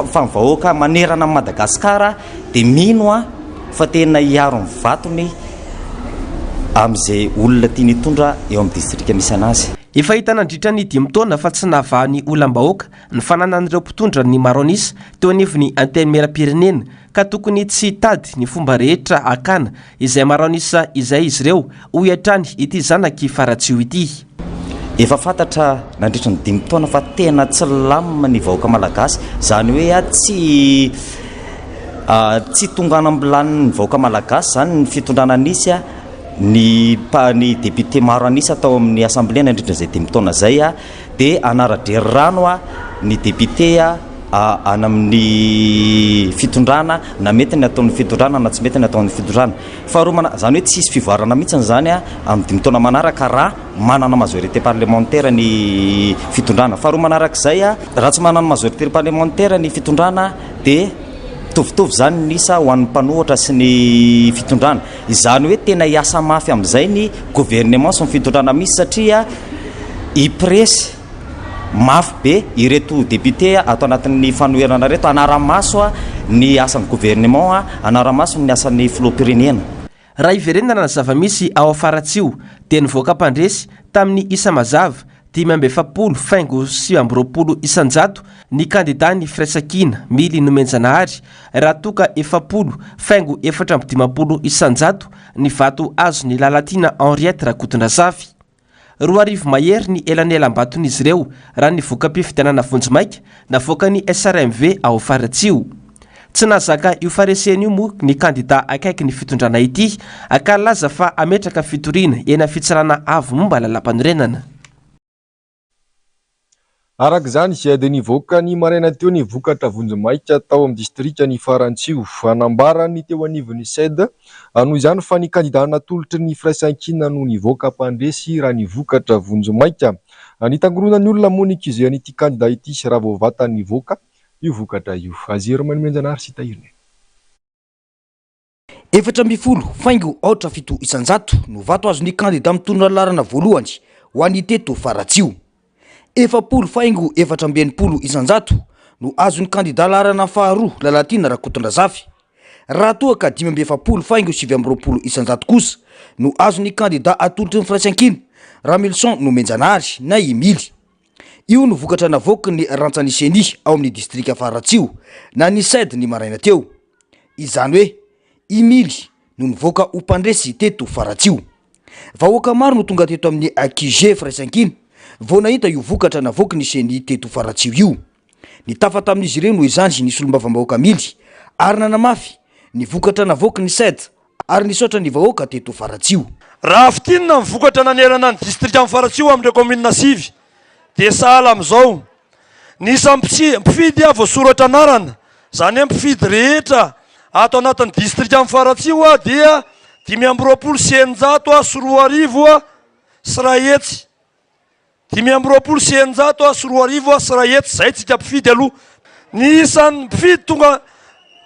fa mivahoaka manerana amin'ny Madagasikara dia mino a fa tena hiaro ny vatony amin'izay olona tiany hitondra eo amin'ny distrika misy anazy. Efa hita nandritra ny 5 taona fa tsy nahavahan'ny olom-bahoaka ny fananan'ireo mpitondra ny maroanisa teo anivon'ny antenimera-pirenena ka tokony tsy tady ny fomba rehetra akana izay maroanisa izay izy ireo ho hiatrany ity zanaky faratsio ity. Efa fantatra nandritra ny 5 taona fa tena tsy lamina ny vahoaka malagasy, zany hoe tsy tongana ambilan'ny vahoaka malagasy zany ny fitondrana anisy ny député maro anisa atao amin'ny assemblée nandritra izay 5 taona zay dia anaradrery rano ny député ana amin'ny fitondrana na mety ny ataon'ny fitondrana na tsy mety ny ataon'ny fitondrana. Faharoa zany hoe tsisy fivoarana mihitsy zany amin'ny 5 taona manaraka raha manana majorité parlementaire ny fitondrana. Faharoa manarak'izay raha tsy manana majorité parlementaire ny fitondrana dia mitovitovy zany nisa ho an'ny mpanohatra sy ny fitondrana. Izany hoe tena hiasa mafy amin'izay ny gouvernement sy ny fitondrana misy satria ipresy mafy be ireto député atao anatin'ny fanoherana reto anaramaso ny asan'ny gouvernement anaramaso ny asan'ny filoham-pirenena. Raha iverenana ny zava-misy ao afaratsio dia nivoaka mpandresy tamin'ny isa mazava 570 isanjato ny kandida ny Firaisakina Mily Nomenjanahary raha toka 70,450 isanjato ny vato azo ny Lalatina Henriette Rakotondrazafy. 2 arivo mahery ny elanelam-baton'izy ireo raha ny voka-pifidianana Vonjimaika navoaka ny SRMV ao Faratsio. Tsy nazaka io fareseny io moa ny kandida akaiky ny fitondrana ity akalaza fa ametraka fitoriana ena fitsarana avo momba lalam-panorenana. Arak'izany dia nivoaka ny maraina teo ny vokatra Vonjimaika tao amin'ny distrika ny Farantsio anambara ny teo anivon'ny SED noho izany fa ny kandida natolotry ny Firaisankina no nivoaka mpandresy raha ny vokatra Vonjimaika. Nitangorona ny olona moa nikizeny ity kandida ity raha vao vata nivoaka io vokatra io. Azero Manimenjanahary sy tahiriny. 407 isanjato no vato azo ny kandida mitondra lalana voalohany ho an'ny teto Faratsio. 420 isanjato no azo ny kandida lalana faharoa Lalatina Rakotondrazafy. Raha toa ka 570 isanjato kosa no azo ny kandida atolotry ny Firaisankina Ramilson Nomenjanahary na Emily. Io no vokatra navoaka ny rantsany Seny ao amin'ny distrika Faratsio na ny SED ny maraina teo. Izany hoe Emily no nivoaka ho mpandresy teto Faratsio. Vahoaka maro no tonga teto amin'ny QG Firaisankina vao nahita io vokatra navoaka ny Seny teto Faratsio io. Ny tafa tamin'izy ireo no izanjy ny solombavam-bahoaka Mily ary nanamafy ny vokatra navoaka ny SED ary nisaotra ny vahoaka teto Faratsio. Raha fitinina ny vokatra nanerana ny distrika amin'ny Faratsio amin'ireo commune sivy dia sahala amin'izao. Nisa mpifidy voasoratra anarana zany hoe mpifidy rehetra ato anatin'ny distrika amin'ny Faratsio dia 520 sy 2,000 sy rahetsy. 520 sy 2,000 sy rahetsy zay tsika mpifidy aloha. Ny isan'ny mpifidy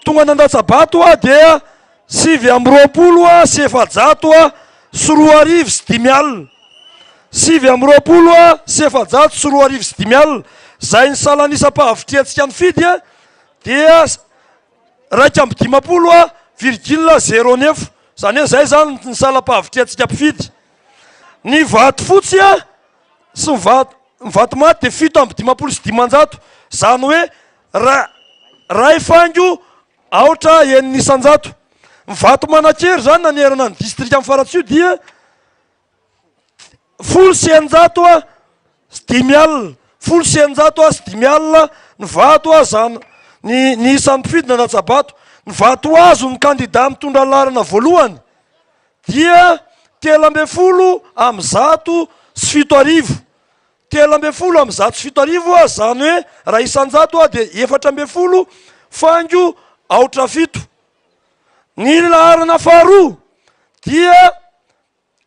tonga nandatsabato dia 720 sy 700 sy 2,000 sy 5 alina. 720 sy 700 sy 2,000 sy 5 alina zay ny salanisa-pahavitrentsika ny fidy dia 2,20,09 zany hoe zay zany ny salam-pahavitrentsika mpifidy. Ny vato fotsy sy ny vato maty dia 7,50 sy 500 zany hoe ray fango aotra enina isanjato. Ny vato manakery zany nanerana ny distrika amin'ny Faratsio dia 1,900 sy 5 alina. 1,900 sy 5 alina ny vato zany ny isan'ny mpifidy nanatsabato. Ny vato azo ny kandida mitondra lalana voalohany dia 3,0 amin'ny 100 sy 7,000. 3,0 amin'ny 100 sy 7,000 zany hoe raha isanjato dia 4,0 fango aotra 7. Ny lalana faharoa dia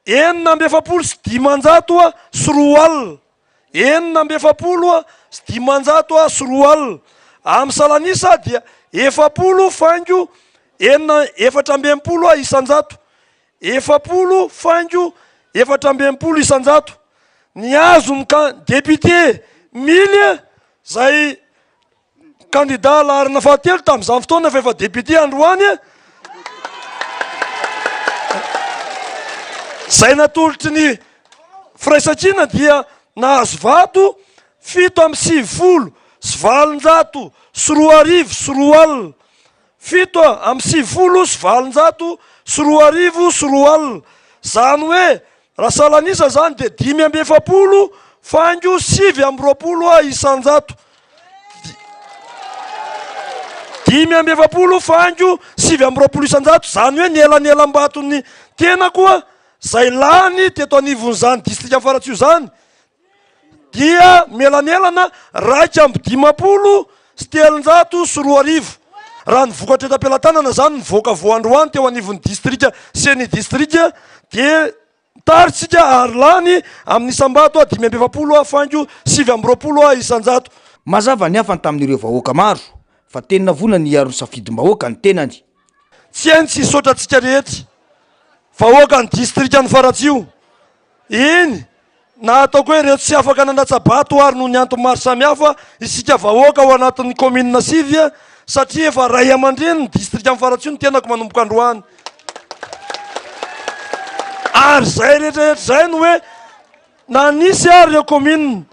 9,0 sy 500 sy 2 alina. 9,0 sy 500 sy 2 alina. Amin'ny salanisa dia 0 fango 4,0 isanjato. 0 fango 4,0 isanjato. Ny azo ny député Mily zay candidat laharana fahatelo tamin'izany fotoana fa efa député androany zay natolotry ny firaisankina dia nahazo vato 7 sy 7 sy 4 arivo sy 4 alina 7 sy 7 sy 4 sy 4 alina zany hoe raha salanisa zany de 5 fanjo 7 isanjato 5 fanjo 7 isanjato zany hoe nielanyelam-batony tena koa zay lany teto anivon'izany distrika amin'ny Faratsio zany dia melanelana 250 sy 300 sy 4 arivo raha nivokatra eto am-pelantanana zany nivoaka voandroany teo anivon'ny distrika sy ny distrika dia taritsika ary lany amin'ny isambato 5 fanjo 7 isanjato mazava ny afany tamin'ireo vahoaka maro fa tena vona ny aro ny safidim-bahoaka ny tenany tsy hainy tsy isotratsika rehetra vahoaka ny distrika ny Faratsio iny na ataoko hoe rehetra tsy afaka nanatsabato ary noho ny antony maro samihafa isika vahoaka ao anatin'ny commune sivy satria efa ray aman-dreny ny distrika amin'ny Faratsio ny tenako manomboka androany ary zay rehetrarehetra zay no hoe na nisy ary ireo commune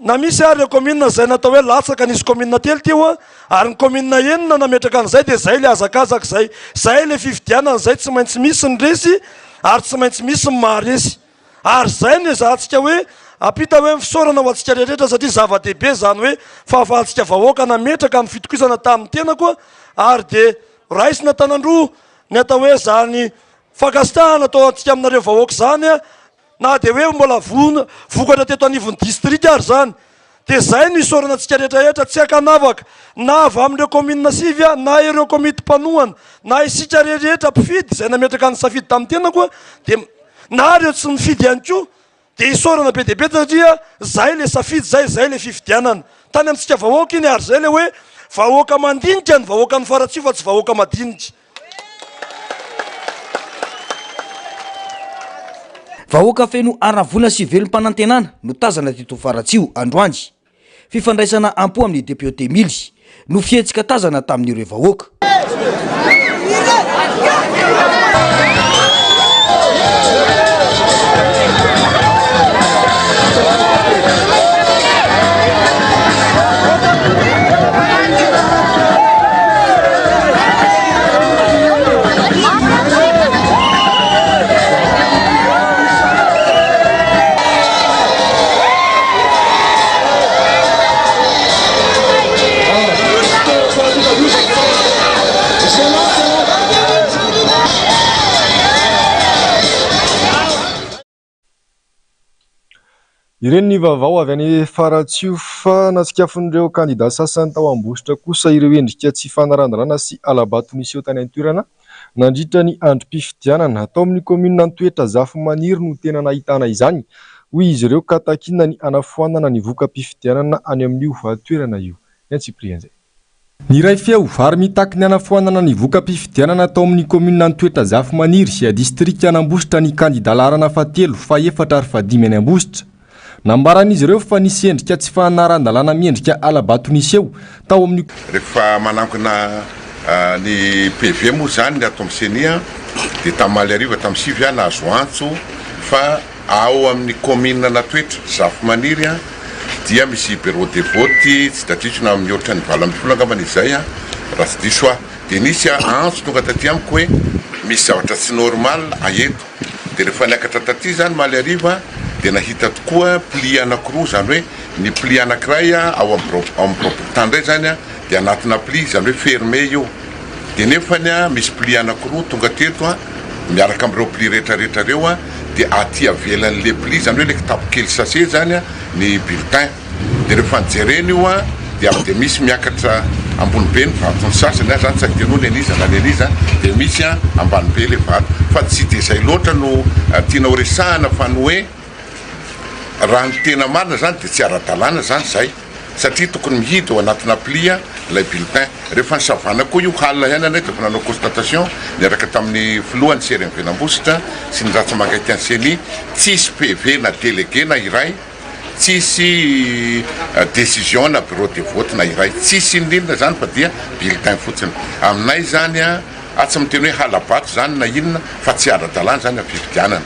na misy ary ireo commune zay natao hoe latsaka nisy commune telo teo ary ny commune enina nametraka an'izay dia zay le azakazaka zay le fifidianana zay tsy maintsy misy ny resy ary tsy maintsy misy ny maharesy ary zay ny zahantsika hoe apita hoe fisaorana ho antsika rehetrarehetra satria zava-dehibe zany hoe fahafahantsika vahoaka nametraka amin'ny fitokisana tamin'ny tenako ary de raisina tanandroa ny atao hoe zany fakasitahana atao antsika aminareo vahoaka zany na de hoe mbola vokatra teto anivon'ny distrika ary zany de zay no isaorana antsika rehetrarehetra tsy akanavaka na avy amin'ireo commune sivy na ireo komity mpanohana na isika rehetrarehetra mpifidy zay nametraka ny safidy tamin'ny tenako de na reo tsy nifidy ihany koa de isaorana be dehibe satria zay le safidy zay le fifidianana tany amintsika vahoaka iny ary zay le hoe vahoaka mandinika ny vahoaka ny Faratsio fa tsy vahoaka madinika vahoaka feno aravona sy velom-panantenana no tazana teto Faratsio androany fifandraisana ampo amin'ny député mily no fihetsika tazana tamin'ireo vahoaka ireny ny vaovao avy any Faratsio fa natsikafon'ireo kandida sasany tao ambositra kosa ireo endrika tsy fanarandrana sy alabato nisy eo tany an-toerana nandritra ny androm-pifidianana atao amin'ny commune Antoetra Zafimaniry no tena nahitana izany hoy izy ireo ka takina ny anafoanana ny vokam-pifidianana any amin'io toerana io Nentsiprianzay ny ray feo vary mitaky ny anafoanana ny vokam-pifidianana atao amin'ny commune Antoetra Zafimaniry sy distrika Anambositra ny kandida laharana fahatelo fa 4 ary fa 5 any Ambositra nambaran'izy ireo fa nisy endrika tsy fanaran-dalàna miendrika alabato nisy eo tao amin'ny rehefa manankina ny PV moa zany ny ato amin'ny senia dia tamin'ny ariva tamin'ny sivy nahazo antso fa ao amin'ny commune Antoetra Zafimaniry dia misy bureau de vote tsy dadisona amin'ny ohatra ny 20 angambany izay raha tsy diso dia nisy antso tonga taty amiko hoe misy zavatra tsy normal aeto dia rehefa niakatra taty zany maly ariva dia nahita tokoa pli anankiroa zany hoe ny pli anankiray ao amin'ny propriété ndray zany dia anatina pli zany hoe fermé io dia nefany misy pli anankiroa tonga teto miaraka amin'ireo pli rehetrarehetra reo dia aty avelan'le pli zany hoe le kitapo-kely sase zany ny bulletin dia rehefa nijereny io dia misy miakatra ambony be ny vatony sasany zany tsy adinoa neniza na neniza dia misy ambany be le vato fa tsy dia zay loatra no tiana ho resahana fa ny hoe raha ny tena marina zany dia tsy ara-dalàna zany zay satria tokony mihidy ao anatina plia lay bulletin rehefa ny savana koa io halina ihany anay dia nanao constatation niaraka tamin'ny filohan'ny sery Venambositra sy ny ratsy magaity any seny tsisy PV na délégué na iray tsisy décision na bureau de vote na iray tsisy indrindra zany fa dia bulletin fotsiny aminay zany atsy miteny hoe halabato zany na inona fa tsy ara-dalàna zany ampifidianana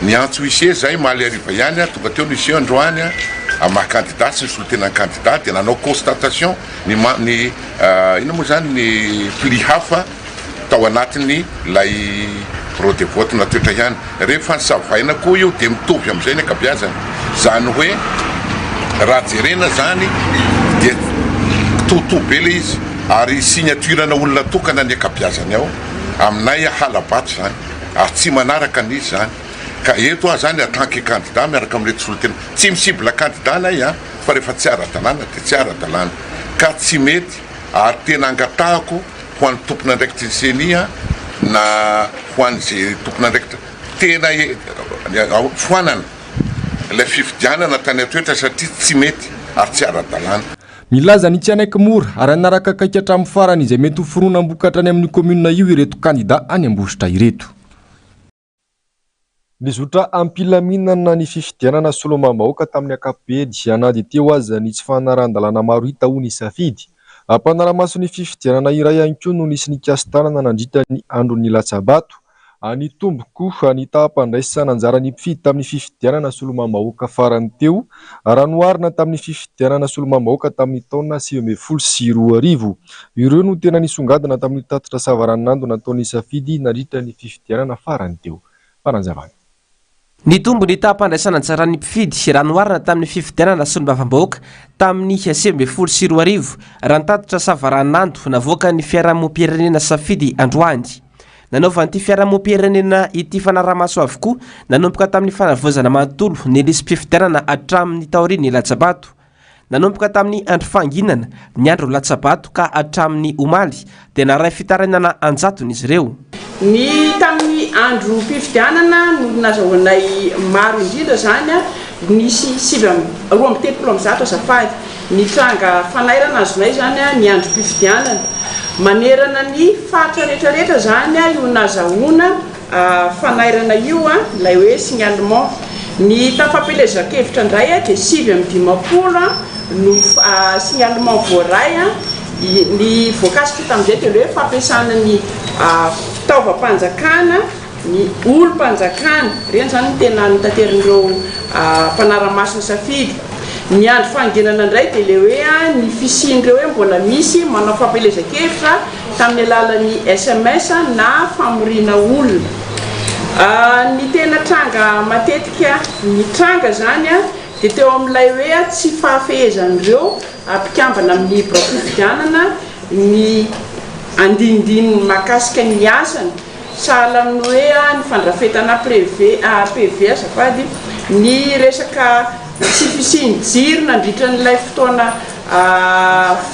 ny antso ise zay mahaly ariva ihany tonga teo ny ise androany maha-candidat sy ny solotenan'ny candidat dia nanao constatation ny ina moa zany ny pli hafa tao anatiny lay bureau de vote na toetra ihany rehefa ny savaina koa io dia mitovy amin'izay ny akabiazany zany hoe raha jerena zany dia toto be le izy ary signaturana olona tokana ny akabiazany ao aminay halabato zany ary tsy manaraka n'izy zany ka eto zany atanke candidat miaraka amin'irety solotena tsy misible candidat nay fa rehefa tsy ara-dalàna dia tsy ara-dalàna ka tsy mety ary tena angatahako ho an'ny tompona andraikitra ny senia na ho an'izay tompona andraikitra tena foanana ilay fifidianana tany atoetra satria tsy mety ary tsy ara-dalàna. Milaza ny tsy anaiky mora ary anaraka akaiky hatramin'ny farany izay mety ho foronam-bokatra any amin'ny komuna io ireto candidat any Ambositra ireto. Nizotra ampilaminana ny fifidianana solomam-bahoaka tamin'ny ankapobeny anady teo aza ny tsy fanaran-dalàna maro hita ho ny safidy. Ampanaramaso ny fifidianana iray ihany koa no nisy nikasitanana nandritra ny andron'ny Latsabato. Ny tomboko ny taham-pandraisana anjara ny mpifidy tamin'ny fifidianana solomam-bahoaka farany teo raha noharina tamin'ny fifidianana solomam-bahoaka tamin'ny taona 2024. Ireo no tena nisongadina tamin'ny tatitra savaranando nataon'ny safidy nandritra ny fifidianana farany teo. Fananjavana. Ny tombo ny taham-pandraisana anjara ny mpifidy raha noharina tamin'ny fifidianana solomam-bahoaka tamin'ny 2024 raha nitatitra savaranando navoaka ny fiarahamonim-pirenena safidy androany. Nanaova an'ity fiarahamonim-pirenena ity fanaramaso avokoa nanomboka tamin'ny fanavozana manontolo ny lisy mpifidianana hatramin'ny taorian'ny Latsabato. Nanomboka tamin'ny andro fanginana ny andro Latsabato ka hatramin'ny omaly dia naray fitaranana anjatony izy ireo. Ny tamin'ny andro mpifidianana no nazahoanay maro indrindra zany nisy 20 azafady ny tranga fanairana azonay zany ny andro mpifidianana manerana ny faritra rehetrarehetra zany io nazahoana fanairana io lay hoe signalement ny tafampelezakevitra indray dia 7:50 no signalement voaray ny voakasika tamin'izay dia hoe fampiasana ny fitaovam-panjakana ny olom-panjakana reny zany ny tena nitateran'ireo mpanaramasina safidy. Ny andro fangenana indray dia le hoe ny fisian'ireo hoe mbola misy manao fampelezakevitra tamin'ny alalan'ny SMS na famorina olona. Ny tena tranga matetika ny tranga zany dia teo amin'ilay hoe tsy fahafehezan'ireo mpikambana amin'ny fifidianana ny andinindiny makasika ny asany sahala amin'ny hoe ny fandrafetana PV azafady ny resaka tsy fisiany jiro nandritra n'ilay fotoana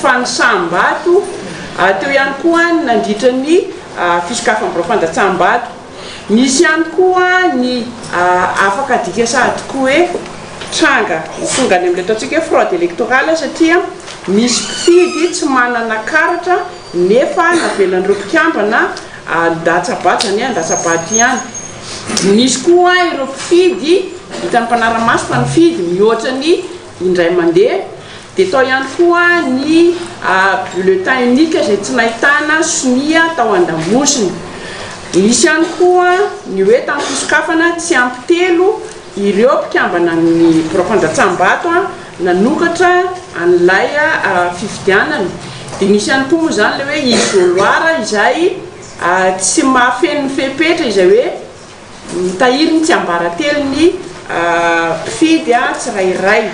fanosam-bato teo ihany koa nandritra ny fisokafanam-bafandatsambato. Misy ihany koa ny afaka dika sady koa hoe tranga tonga any amin'ilay ataontsika hoe fraude électorale satria misy mpifidy tsy manana karatra nefa navelan'ireo mpikambana Latsabato zany Latsabato ihany. Misy koa ireo mpifidy hitan'ny mpanaramaso fa mifidy mihoatra ny indray mandeha dia tao ihany koa ny bulletin unique izay tsy nahitana sonia tao an-damosiny. Misy ihany koa ny hoe tamin'ny fisokafana tsy ampy telo ireo mpikambana ny fifandatsambato nanokatra an'ilay fifidianana. Dia misy ihany koa moa zany le hoe isoloara izay tsy mahafeno fepetra izay hoe mitahiriny tsy ambaratelo ny mpifidy tsirairay.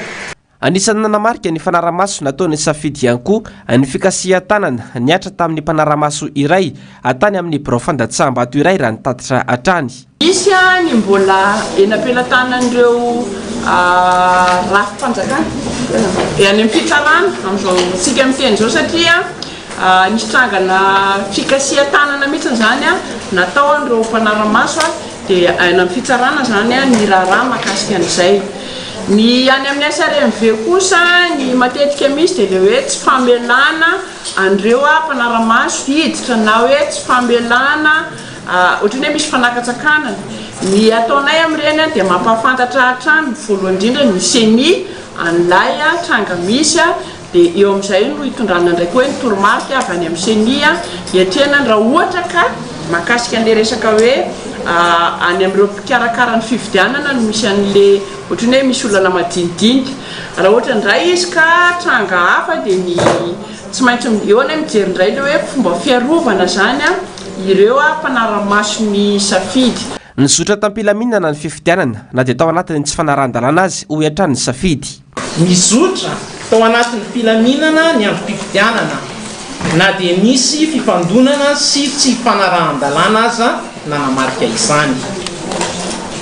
Anisan'ny nanamarika ny fanaramaso nataon'ny safidy ihany koa ny fikasia tanana niatra tamin'ny mpanaramaso iray atany amin'ny bureau fandatsambato iray raha nitatitra hatrany. Misy ny mbola eny ampelantanan'ireo rafi-panjakana any amin'ny fitsarana amin'izao tsika miteny zao satria nisy trangana fikasia tanana mihitsy zany natao an'ireo mpanaramaso dia any amin'ny fitsarana zany ny raharaha mahakasika an'izay. Ny any amin'ny SRMV kosa ny matetika misy dia le hoe tsy famelana an'ireo mpanaramaso hiditra na hoe tsy famelana ohatrany hoe misy fanakatsakana. Ny ataonay amin'ireny dia mampahafantatra hatrany voalohany indrindra ny seni an'ilay tranga misy dia eo amin'izay no hitondrana ndraiky hoe ny toromarika avy any amin'ny senia hiatrenany raha ohatra ka mahakasika an'ilay resaka hoe any amin'ireo mpikarakara ny fifidianana no misy an'le ohatra ny hoe misy olana madinidinika raha ohatra ndray izy ka tranga hafa dia ny tsy maintsy eo any mijery indray le hoe fomba fiarovana zany ireo mpanara-maso ny safidy. Ny zotra tampilaminana ny fifidianana na dia tao anatiny tsy fanaran-dalàna azy ho hiatrany safidy. Mizotra tao anatin'ny filaminana ny androm-pifidianana na dia misy fifandonana sy tsy fanarahan-dalàna aza nanamarika izany.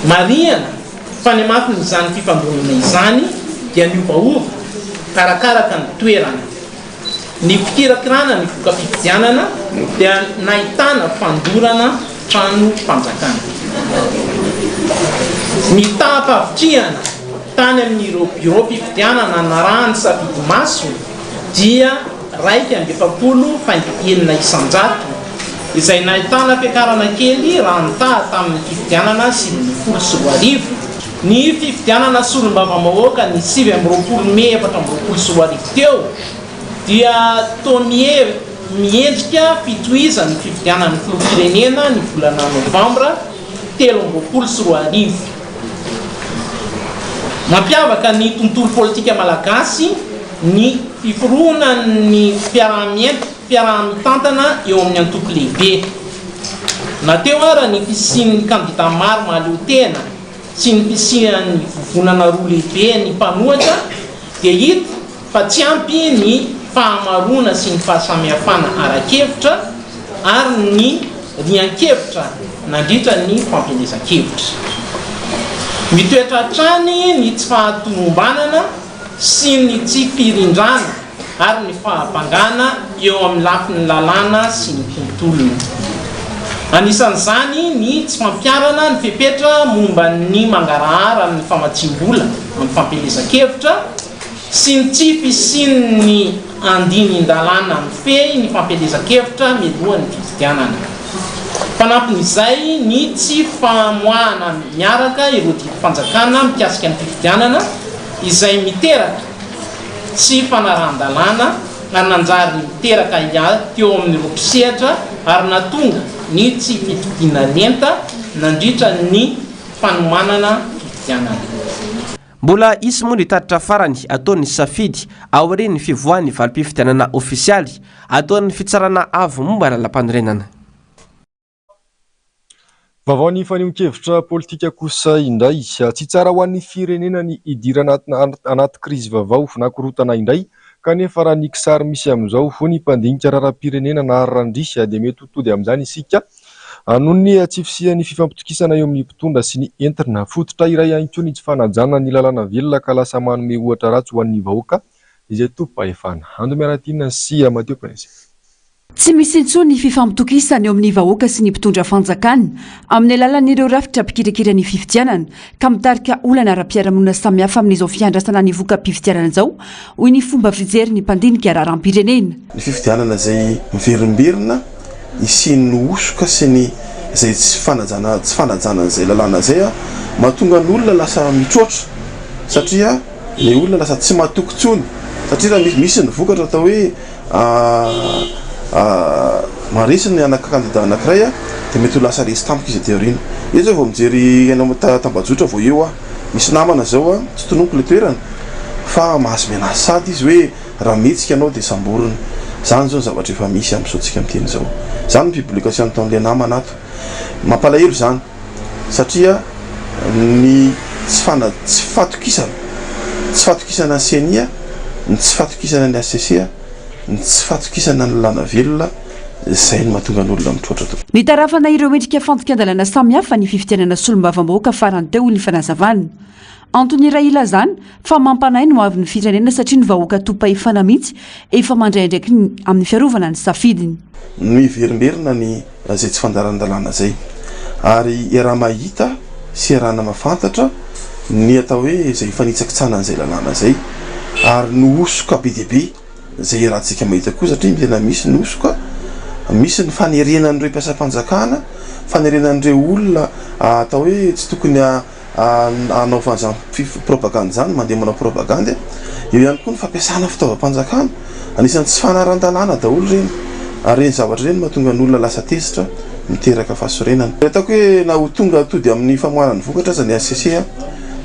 Marihana fa ny mafin'izany fifandonana izany dia niovaova karakaraka ny toerana. Ny fikirakirana ny voka-pifidianana dia nahitana fandorana trano fanjakana. Ny tahampavitriana tany amin'ireo biro fifidianana narahany safidy maso dia 1.7 isan-jato izay nahitana fiakarana kely raha nitaha tamin'ny fifidianana 7.4 ny fifidianana solom-bava-mahoaka ny 7 Mei 2024 teo dia tonie miendrika fitohizan'ny fifidianan'ny filoha-pirenena ny volana Novambra 13 mampiavaka ny tontolo politika malagasy ny fiforohanan'ny fiarahamitantana eo amin'ny antoko lehibe. Nateo ara ny fisian'ny kandida maro mahaleo tena sy ny fisian'ny vovonana roa lehibe ny mpanohatra dia hita fa tsy ampy ny fahamarona sy ny fahasamihafana ara-kevitra ary ny rian-kevitra nandritra ny fampielezan-kevitra. Mitoetra hatrany ny tsy fahatomombanana sy ny tsy firindrana ary ny fahabangana eo amin'ny lafin'ny lalàna sy ny tontolony. Anisan'izany ny tsy fampiarana ny fepetra momba ny mangarahara amin'ny famatsim-bola amin'ny fampielezan-kevitra sy ny tsy fisian'ny andinin-dalàna amin'ny fey ny fampielezan-kevitra mialohan'ny fifidianana. Fanampin'izay ny tsy famoahana miaraka ireo fanjakana mikasika ny fifidianana izay miteraka tsy fanarahan-dalàna ary nanjary miteraka teo amin'ny ropisehatra ary natonga ny tsy fitodiana lenta nandritra ny fanomanana fifidianana. Mbola isy moa ny taritra farany ataon'ny safidy aorian'ny fivoahan'ny valim-pifidianana ofisialy ataon'ny fitsarana avo momba lalam-panorenana. Vavaon'ny fanehoan-kevitra politika kosa indray tsy tsara ho an'ny firenena ny idira anaty krizy vavao na korotana indray kanefa raha ny kisary misy amin'izao ho ny mpandinika raharaham-pirenena na randrisy dia mety hotody amin'izany isika noho ny tsy fisian'ny fifampitokisana eo amin'ny mpitondra sy ny entina fototra iray ihany koa ny tsy fanajana ny lalàna velona ka lasa manome ohatra ratsy ho an'ny vahoaka izay tompo-pahefana. Ando miaratina sy Mateo Prince. Tsy misy intsony ny fifampitokisana eo amin'ny vahoaka sy ny mpitondra fanjakana amin'ny alalan'ireo rafitra mpikirakira ny fifidianana ka mitarika olana ara-piarahamonina samihafa amin'izao fiandrasana ny voka-pifidianana izao hoy ny fomba fijery ny mpandinika raharaham-pirenena. Ny fifidianana izay miverimberina isian'ny osoka sy ny izay tsy fanajana izay lalàna izay mahatonga ny olona lasa mitroatra satria ny olona lasa tsy mahatoky tsony satria raha misy ny vokatra atao hoe marisiny kandida anankiray dia mety ho lasa resy tampoka izy teoriana. Izy zao vao mijery ianao tambajotra vao eo misy namana zao tsy tonompo le toerana fa mahazo menazy sady izy hoe raha mihetsika ianao dia samborina. Zany zao ny zavatra efa misy amin'izao miteny zao. Zany ny publication taon'le namana ato. Mampalahelo zany satria ny tsy fatokisana ny senia, ny tsy fatokisana ny ACC, ny tsy fatokisana ny lalàna velona izay ny mahatonga n'olona mitroatra tokoa. Ny tarafana ireo endrika fantokan-dalàna samihafa ny fifidianana solom-bava-mahoaka farany teo ny fanazavana. Antony Raila zany fa mampanahy no avy ny firenena satria ny vahoaka topa-efana mihitsy efa mandray ndraiky amin'ny fiarovana ny safidiny. Ny verimberina ny izay tsy fandaran-dalàna zay ary raha mahita sy rahana mahafantatra ny atao hoe izay fanitsakitsana an'izay lalàna zay ary ny osoka be dia be izay rahantsika mahita koa satria tena misy ny osoka, misy ny fanerenan'ireo mpiasa-panjakana, fanerenan'ireo olona atao hoe tsy tokony anaovana zany propagande zany mandeha manao propagande eo ihany koa ny fampiasana fitaovam-panjakana anisan'ny tsy fanaran-dalàna daholo reny ary reny zavatra reny mahatonga ny olona lasa tezitra miteraka fahasorenana ataoko hoe na ho tonga tody amin'ny famoarany vokatra aza ny SCC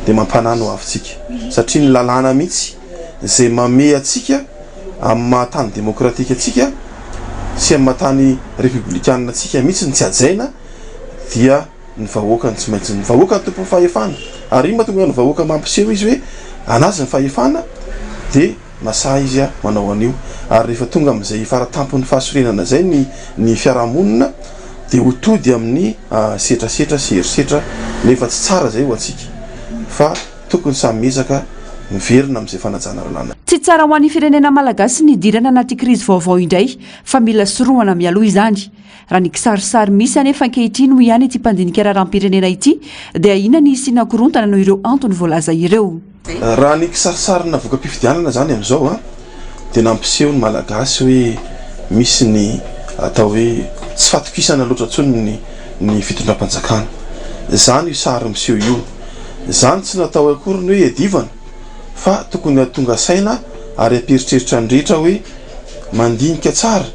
dia mampanano ho avitsika satria ny lalàna mihitsy zay mame atsika amin'ny mahatany demokratika atsika sy amin'ny mahatany républicaine atsika mihitsy ny tsy ajaina dia ny vahoaka ny tsy maintsy ny vahoaka ny tompo fahefana ary iny mahatonga ny vahoaka mampiseho izy hoe anazy ny fahefana dia masaha izy manao an'io ary rehefa tonga amin'izay faratampony fahasorenana zay ny fiarahamonina dia ho tody amin'ny setrasetra sy herisetra nefa tsy tsara zay ho atsika fa tokony samy mezaka miverina amin'izay fanajana lalàna. Tsy tsara ho an'ny firenena malagasy ny dirana anaty krizy vaovao indray fa mila sorohana mialoha izany. Raha ny kisarisary misy anefa ankehitriny ho ihany ity mpandinika raharam-pirenena ity dia ina ny sina korontana noho ireo antony voalaza ireo. Raha ny kisarisarina vokam-pifidianana zany amin'izao dia nampiseho ny malagasy hoe misy ny atao hoe tsy fatokisana loatra ntsony ny fitondram-panjakana. Zany io sary miseho io. Zany tsy natao akory ny hoe edivana fa tokony hatonga saina ary aperitreritra ny rehetra hoe mandinika tsara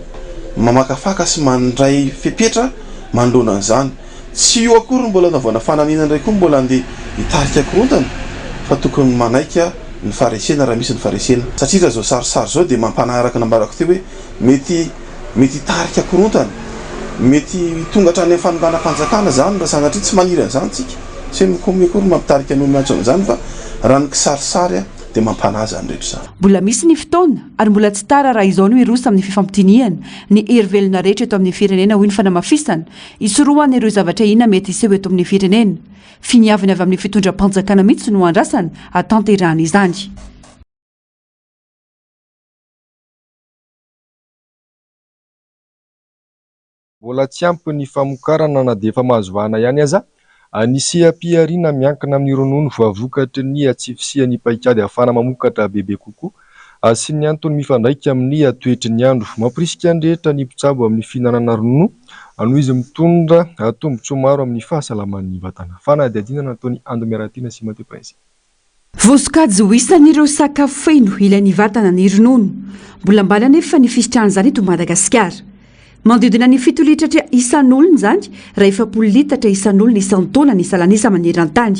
mamakafaka sy mandray fepetra manoloana an'izany. Tsy io akory mbola navaona fananina indray koa mbola andeha hitarika korontana fa tokony manaika ny faresena raha misy ny faresena satria raha zao sarisary zao dia mampanaraka nambarako teo hoe mety hitarika korontana mety tonga hatrany amin'ny fanonganam-panjakana zany raha sanatria tsy maniry an'izany tsika tsy mikomy akory mampitarika ny olona an'izany fa raha ny kisarisary dia mampanaza ny rehetra zany. Mbola misy ny fotoana ary mbola tsy tara raha izao no irosa amin'ny fifampitiniana ny hery-velona rehetra eto amin'ny firenena hoy ny fanamafisana isorohana ireo zavatra ina mety iseho eto amin'ny firenena. Finiavana avy amin'ny fitondram-panjakana mihitsy no andrasana atanterahana izany. Mbola tsy ampy ny famokarana na dia efa mahazo vahana ihany aza nisy ampiariana miankina amin'ny ronono voavokatry ny atsifisian'ny paikady ahafahana mamokatra bebe kokoa sy ny antony mifandraika amin'ny toetry ny andro mampirisika ny rehetra ny mpitsabo amin'ny fihinanana ronono noho izy mitondra tombotsoa maro amin'ny fahasalaman'ny vatana. Fanadihadiana nataony Ando Miaratina sy Mateo Prince. Voasokajy ho isan'ireo sakafo feno ilain'ny vatana ny ronono. Mbola mbala anefa ny fisitrahan'izany eto Madagasikara. Manodidina ny 7 litatra isan'olona izany raha 100 litatra isan'olona isan-taona ny salanisa maneran-tany.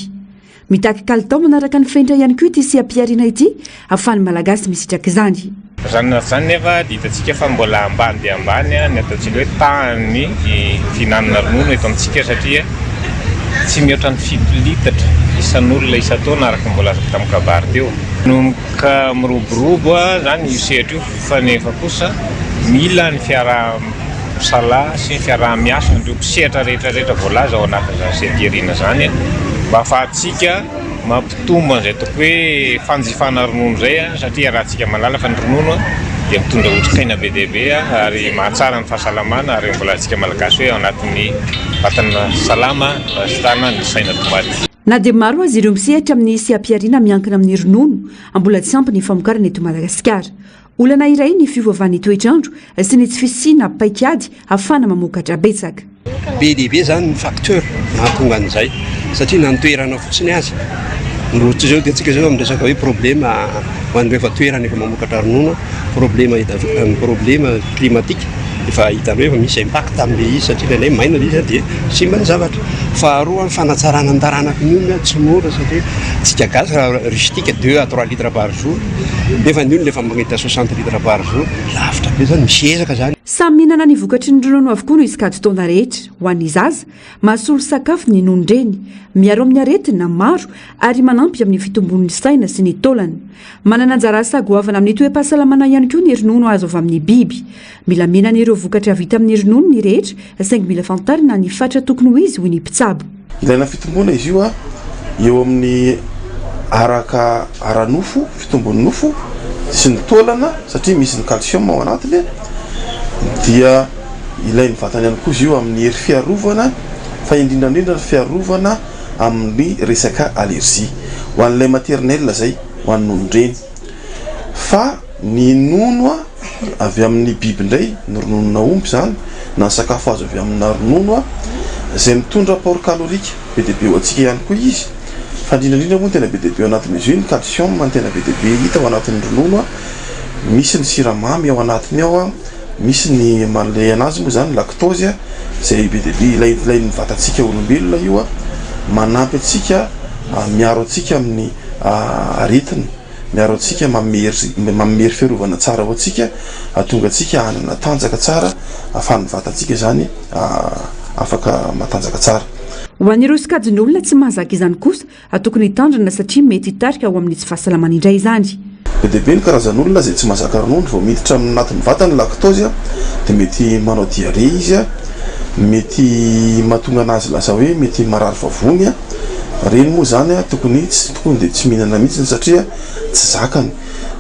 Mitaky kalitao manaraka ny fendra ihany koa ity sy ampiariana ity ahafahan'ny malagasy misitraka izany. Zany nefa hitantsika fa mbola ambany dia ambany ny ataontsika hoe tany fihinanana ronono eto amintsika satria tsy mihoatra ny 7 litatra isan'olona isan-taona araka mbola tamin'ny kabary teo. Nomboka miroborobo zany io sehatra io fa nefa kosa mila ny fiaraha-sala sy ny fiaraha-miasa ireo mpisehatra rehetrarehetra voalaza ao anatin'izany sehampiariana zany mba ahafahantsika mampitombo an'izay toko hoe fanjifana ronono zay satria raha tsika malala fa ny ronono dia mitondra otrikaina be dia be ary mahatsara ny fahasalamana ary mbola antsika malagasy hoe ao anatin'ny vatana salama sitana ny saina tomaty. Na dia maro azy ireo misehatra amin'ny sehampiariana miankina amin'ny ronono mbola tsy ampy ny famokarana eto Madagasikara. Olana iray ny fiovaovan'ny toetrandro sy ny tsy fisiana paikady ahafahana mamokatra betsaka. Be dia be zany ny facteur mahatonga an'izay satria na ny toerana fotsiny azy. Ohatra zao dia antsika zao amin'ny resaka hoe problema ho an'ireo efa toerana efa mamokatra ronono problema klimatika efa hitanao efa misy impact amin'ilay izy satria ilay maina izy dia simba ny zavatra. Faharoa ny fanatsarana ny taranaka ny tsy mora satria tsika gasy rustique 2 à 3 litres par jour nefa ny olona efa magnety 60 litres par jour lavitra be zany misezaka zany. Samy mihinana ny vokatry ny ronono avokoa no iskady taona rehetra ho an'ny zaza mahasolo sakafo ny nonondreny miaro amin'ny aretina maro ary manampy amin'ny fitombon'ny saina sy ny taolana. Manana anjara asa goavana amin'ny toe-pahasalamana ihany koa ny ronono azo avy amin'ny biby. Mila mihinana ireo vokatra vita amin'ny ronono ny rehetra saingy mila fantarina ny fatra tokony ho izy hoy ny mpitsabo. Ilaina fitombona izy io eo amin'ny araka aranofo fitombon'ny nofo sy ny taolana satria misy ny calcium ao anatiny dia ilain'ny vatana ihany koa izy io amin'ny hery fiarovana fa indrindrandrindra fiarovana amin'ny resaka allergie ho an'ilay maternelle zay ho an'ny nonondreny fa ny nono avy amin'ny biby indray ny rononona omby zany na ny sakafo azo avy amin'ny ronono izay mitondra apport calorique be dia be ho antsika ihany koa izy fa indrindrandrindra moa tena be deabe ao anatin'izy io ny calcium no tena be deabe hita ao anatin'ny ronono a, misy ny siramamy ao anatiny ao a, misy ny manle anazy moa zany lactose a, zay be deabe ilain'ny vatantsika olombelona io a, manampy atsika miaro atsika amin'ny aretina, miaro atsika mamery fiarovana tsara ho atsika, atonga atsika hanana tanjaka tsara ahafahan'ny vatantsika zany afaka matanjaka tsara. Ho an'ireo sokajin'olona tsy mahazaka izany kosa tokony hitandrina satria mety hitarika ao amin'ny tsy fahasalamana indray izany. Be deabe ny karazan'olona zay tsy mahazaka ronono vao miditra anatin'ny vatany lactose dia mety manao diarrhée izy a, mety mahatonga anazy lasa hoe mety marary vavony a. Reny moa zany a tokony dia tsy mihinana mihitsy satria tsy zakany.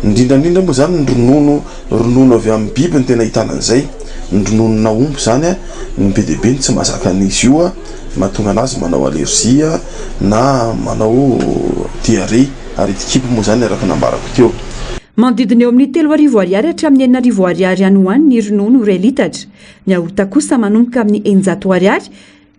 Indrindrandrindra moa zany ny ronono avy amin'ny biby ny tena hitana an'izay, ny rononona omby zany a ny be deabe ny tsy mahazaka an'izy io a, mahatonga anazy manao allergie na manao diarrhée ary itikipy moa zany araka nambarako teo. Manodidina eo amin'ny 3,000 ariary hatramin'ny 9,000 ariary ihany ho any ny ronono 2 litatra. Ny aorta kosa manomboka amin'ny 900 ariary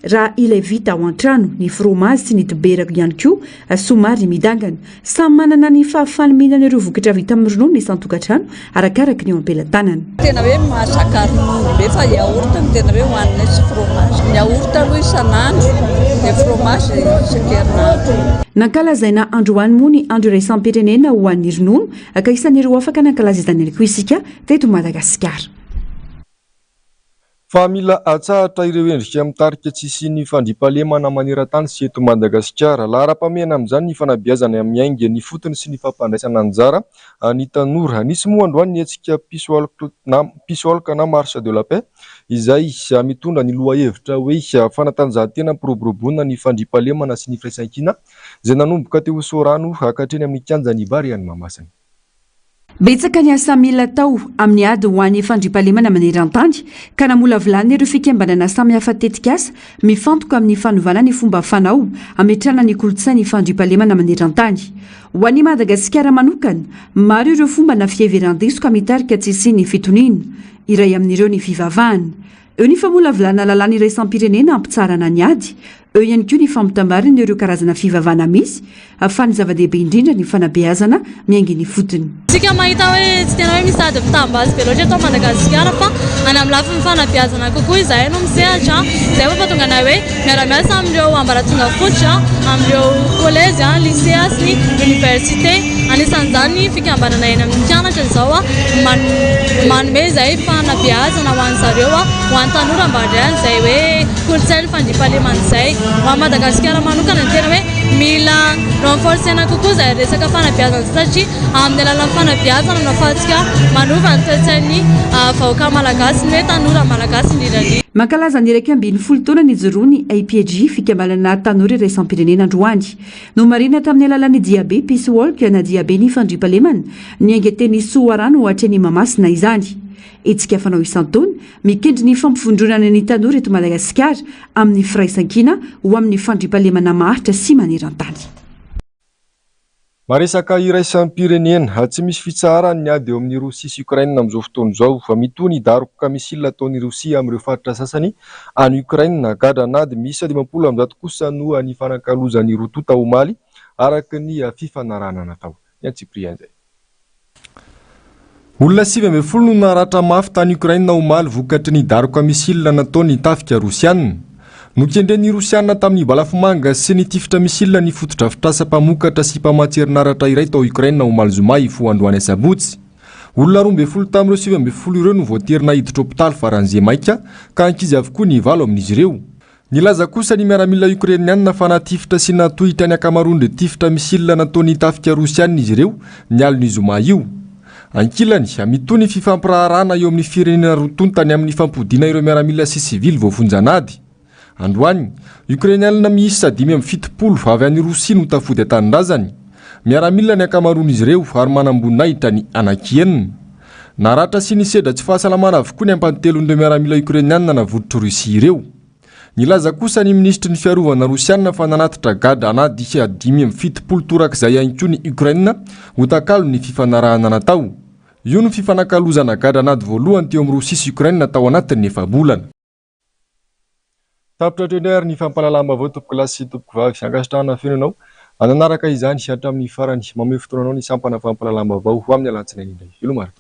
raha ilay vita ao an-trano. Ny fromazy sy ny dibera ihany koa somary midangana. Samy manana ny fahafahany mihinana ireo vokatra vita amin'ny ronono ny isan-tokantrano arakaraka ny eo am-pelantanana. Tena hoe mahazaka ronono be fa yaourt no tena hoe hohanina sy fromage. Ny yaourt aloha isan'andro, dia fromage isan-kerinandro. Nankalazaina androany moa ny andro iraisam-pirenena ho an'ny ronono ka isan'ireo afaka nankalaza izany ihany koa isika teto Madagasikara. Fa mila atsahatra ireo endrika mitarika tsisy ny fandriampahalemana maneran-tany sy eto Madagasikara. Lahara-pameana amin'izany ny fanabeazana amin'ny ainga ny fotony sy ny fampandraisana anjara ny tanora. Nisy moa androany ny hetsika piso aloka na marche de la paix izay mitondra ny lohahevitra hoe fanatanjahantena piroboroboana ny fandriampahalemana sy ny firaisan-kina izay nanomboka teo Sorano ankatreny amin'ny kianjan'ny Bary any Mahamasina. Betsaka ny asa mila tao amin'ny ady ho an'ny fandriampahalemana maneran-tany ka namola volana ireo fikambanana samihafa tetika asa mifantoka amin'ny fanovana ny fomba fanao ametrana ny kolontsainy fandriampahalemana maneran-tany. Ho an'ny Madagasikara manokana, maro ireo fomba na fiheveran-diso ka mitarika tsisy ny fitonina, iray amin'ireo ny fivavahana. Eo ny famola volana lalàna iraisam-pirenena ampitsarana ny ady, eo ihany koa ny fampitambarana ireo karazana fivavahana misy ahafahan'ny zava-dehibe indrindra ny fanabeazana miainga ny fotony. Tsika mahita hoe tsy tena hoe misy ady fitambazy be loatra eto Madagasikara fa any amin'ny lafiny fanabeazana kokoa izahay no misehatra, izay mampatonga anay hoe miara-miasa amin'ireo ambaratonga fototra, amin'ireo collège, lycée sy ny université. Anisan'izany ny fikambanana eny amin'ny mpianatra izao manome izay fanabeazana ho an'ny zareo ho an'ny tanora mba handray izay hoe kolontsaina fandriampahalemana izay. Ho an'ny Madagasikara manokana ny tena hoe mila renforcena kokoa izay resaka fanabeazana satria amin'ny alalan'ny fanabeazana no ahafahantsika manova ny toe-tsain'ny vahoaka malagasy ny hoe tanora malagasy indrindrandrindra. Mankalaza ny 20 taona ny joroa ny IPG fikambanana tanora iraisam-pirenena androany. No marina tamin'ny alalan'ny diabe Peace Walk na diabe ny fandriampahalemana ny angeteny Soarano ho hatreny Mahamasina izany. Etsika fanao isan-taona mikendry ny fampifondronana ny tanora eto Madagasikara amin'ny firaisan-kina ho amin'ny fandriampahalemana maharitra sy maneran-tany. Maresaka iraisam-pirenena tsy misy fitsarana ny ady eo amin'ny Rosia sy Ukraine amin'izao fotoana izao fa mitony daroka misila ataon'ny Rosia amin'ireo faritra sasany any Ukraine gadana ady misy 50 kosa no ny fanakalozan'ny rotota omaly araka ny fifanarahana natao. Yantsiprianzay. Olona 70 no naratra mafy tany Ukraine omaly vokatry ny daroka misila nataony tafika Rosianina. Nokendren'ny Rosianina tamin'ny balafomanga sy ny tifitra misila ny fototra fitrasa-pamokatra sy mpamatserinaratra iray tao Ukraine omaly zomay foandroany sabotsy. Olona 12 tamin'ireo 70 ireo no voaterina hiditra hôpitaly faran'izay maika ka ankizy avokoa ny valo amin'izy ireo. Nilaza kosa ny miaramila Ukrainianina fa natifitra sy natohitra ny akamaroan'ireo tifitra misila nataony tafika Rosianina izy ireo ny aliny zoma io. Ankilany mitony fifampirarana eo amin'ny firenena rotontany amin'ny fampodiana ireo miaramila sy sivily voafonjanady. Androany, Ukrainianina miisa 570 avy any Rosia no tafody atanin-drazany. Miaramila ny akamaroan'izy ireo ary manambonahitra ny anakienina. Naratra sy nisedra tsy fahasalamana avokoa ny ampantelon'ireo miaramila Ukrainianina navoditra Rosia ireo. Nilaza kosa ny ministry ny fiarovana Rosianina fa nanatitra gada anady 570 torak'izay ihany koa ny Ukraine ho takalo ny fifanarahana natao. Io no fifanakalozana gada anady voalohany teo amin'ny Rosia sy Ukraine tao anatin'ny efa-bolana. Tapitra trailer ny fampalalama avao topoko lasy topoko vavy ankasitrahana fenanao Ananaraka izany hatramin'ny farany mamehy fotoananao ny sampana fampalalam-baovao ho amin'ny alatsinainy indray. Ilomara.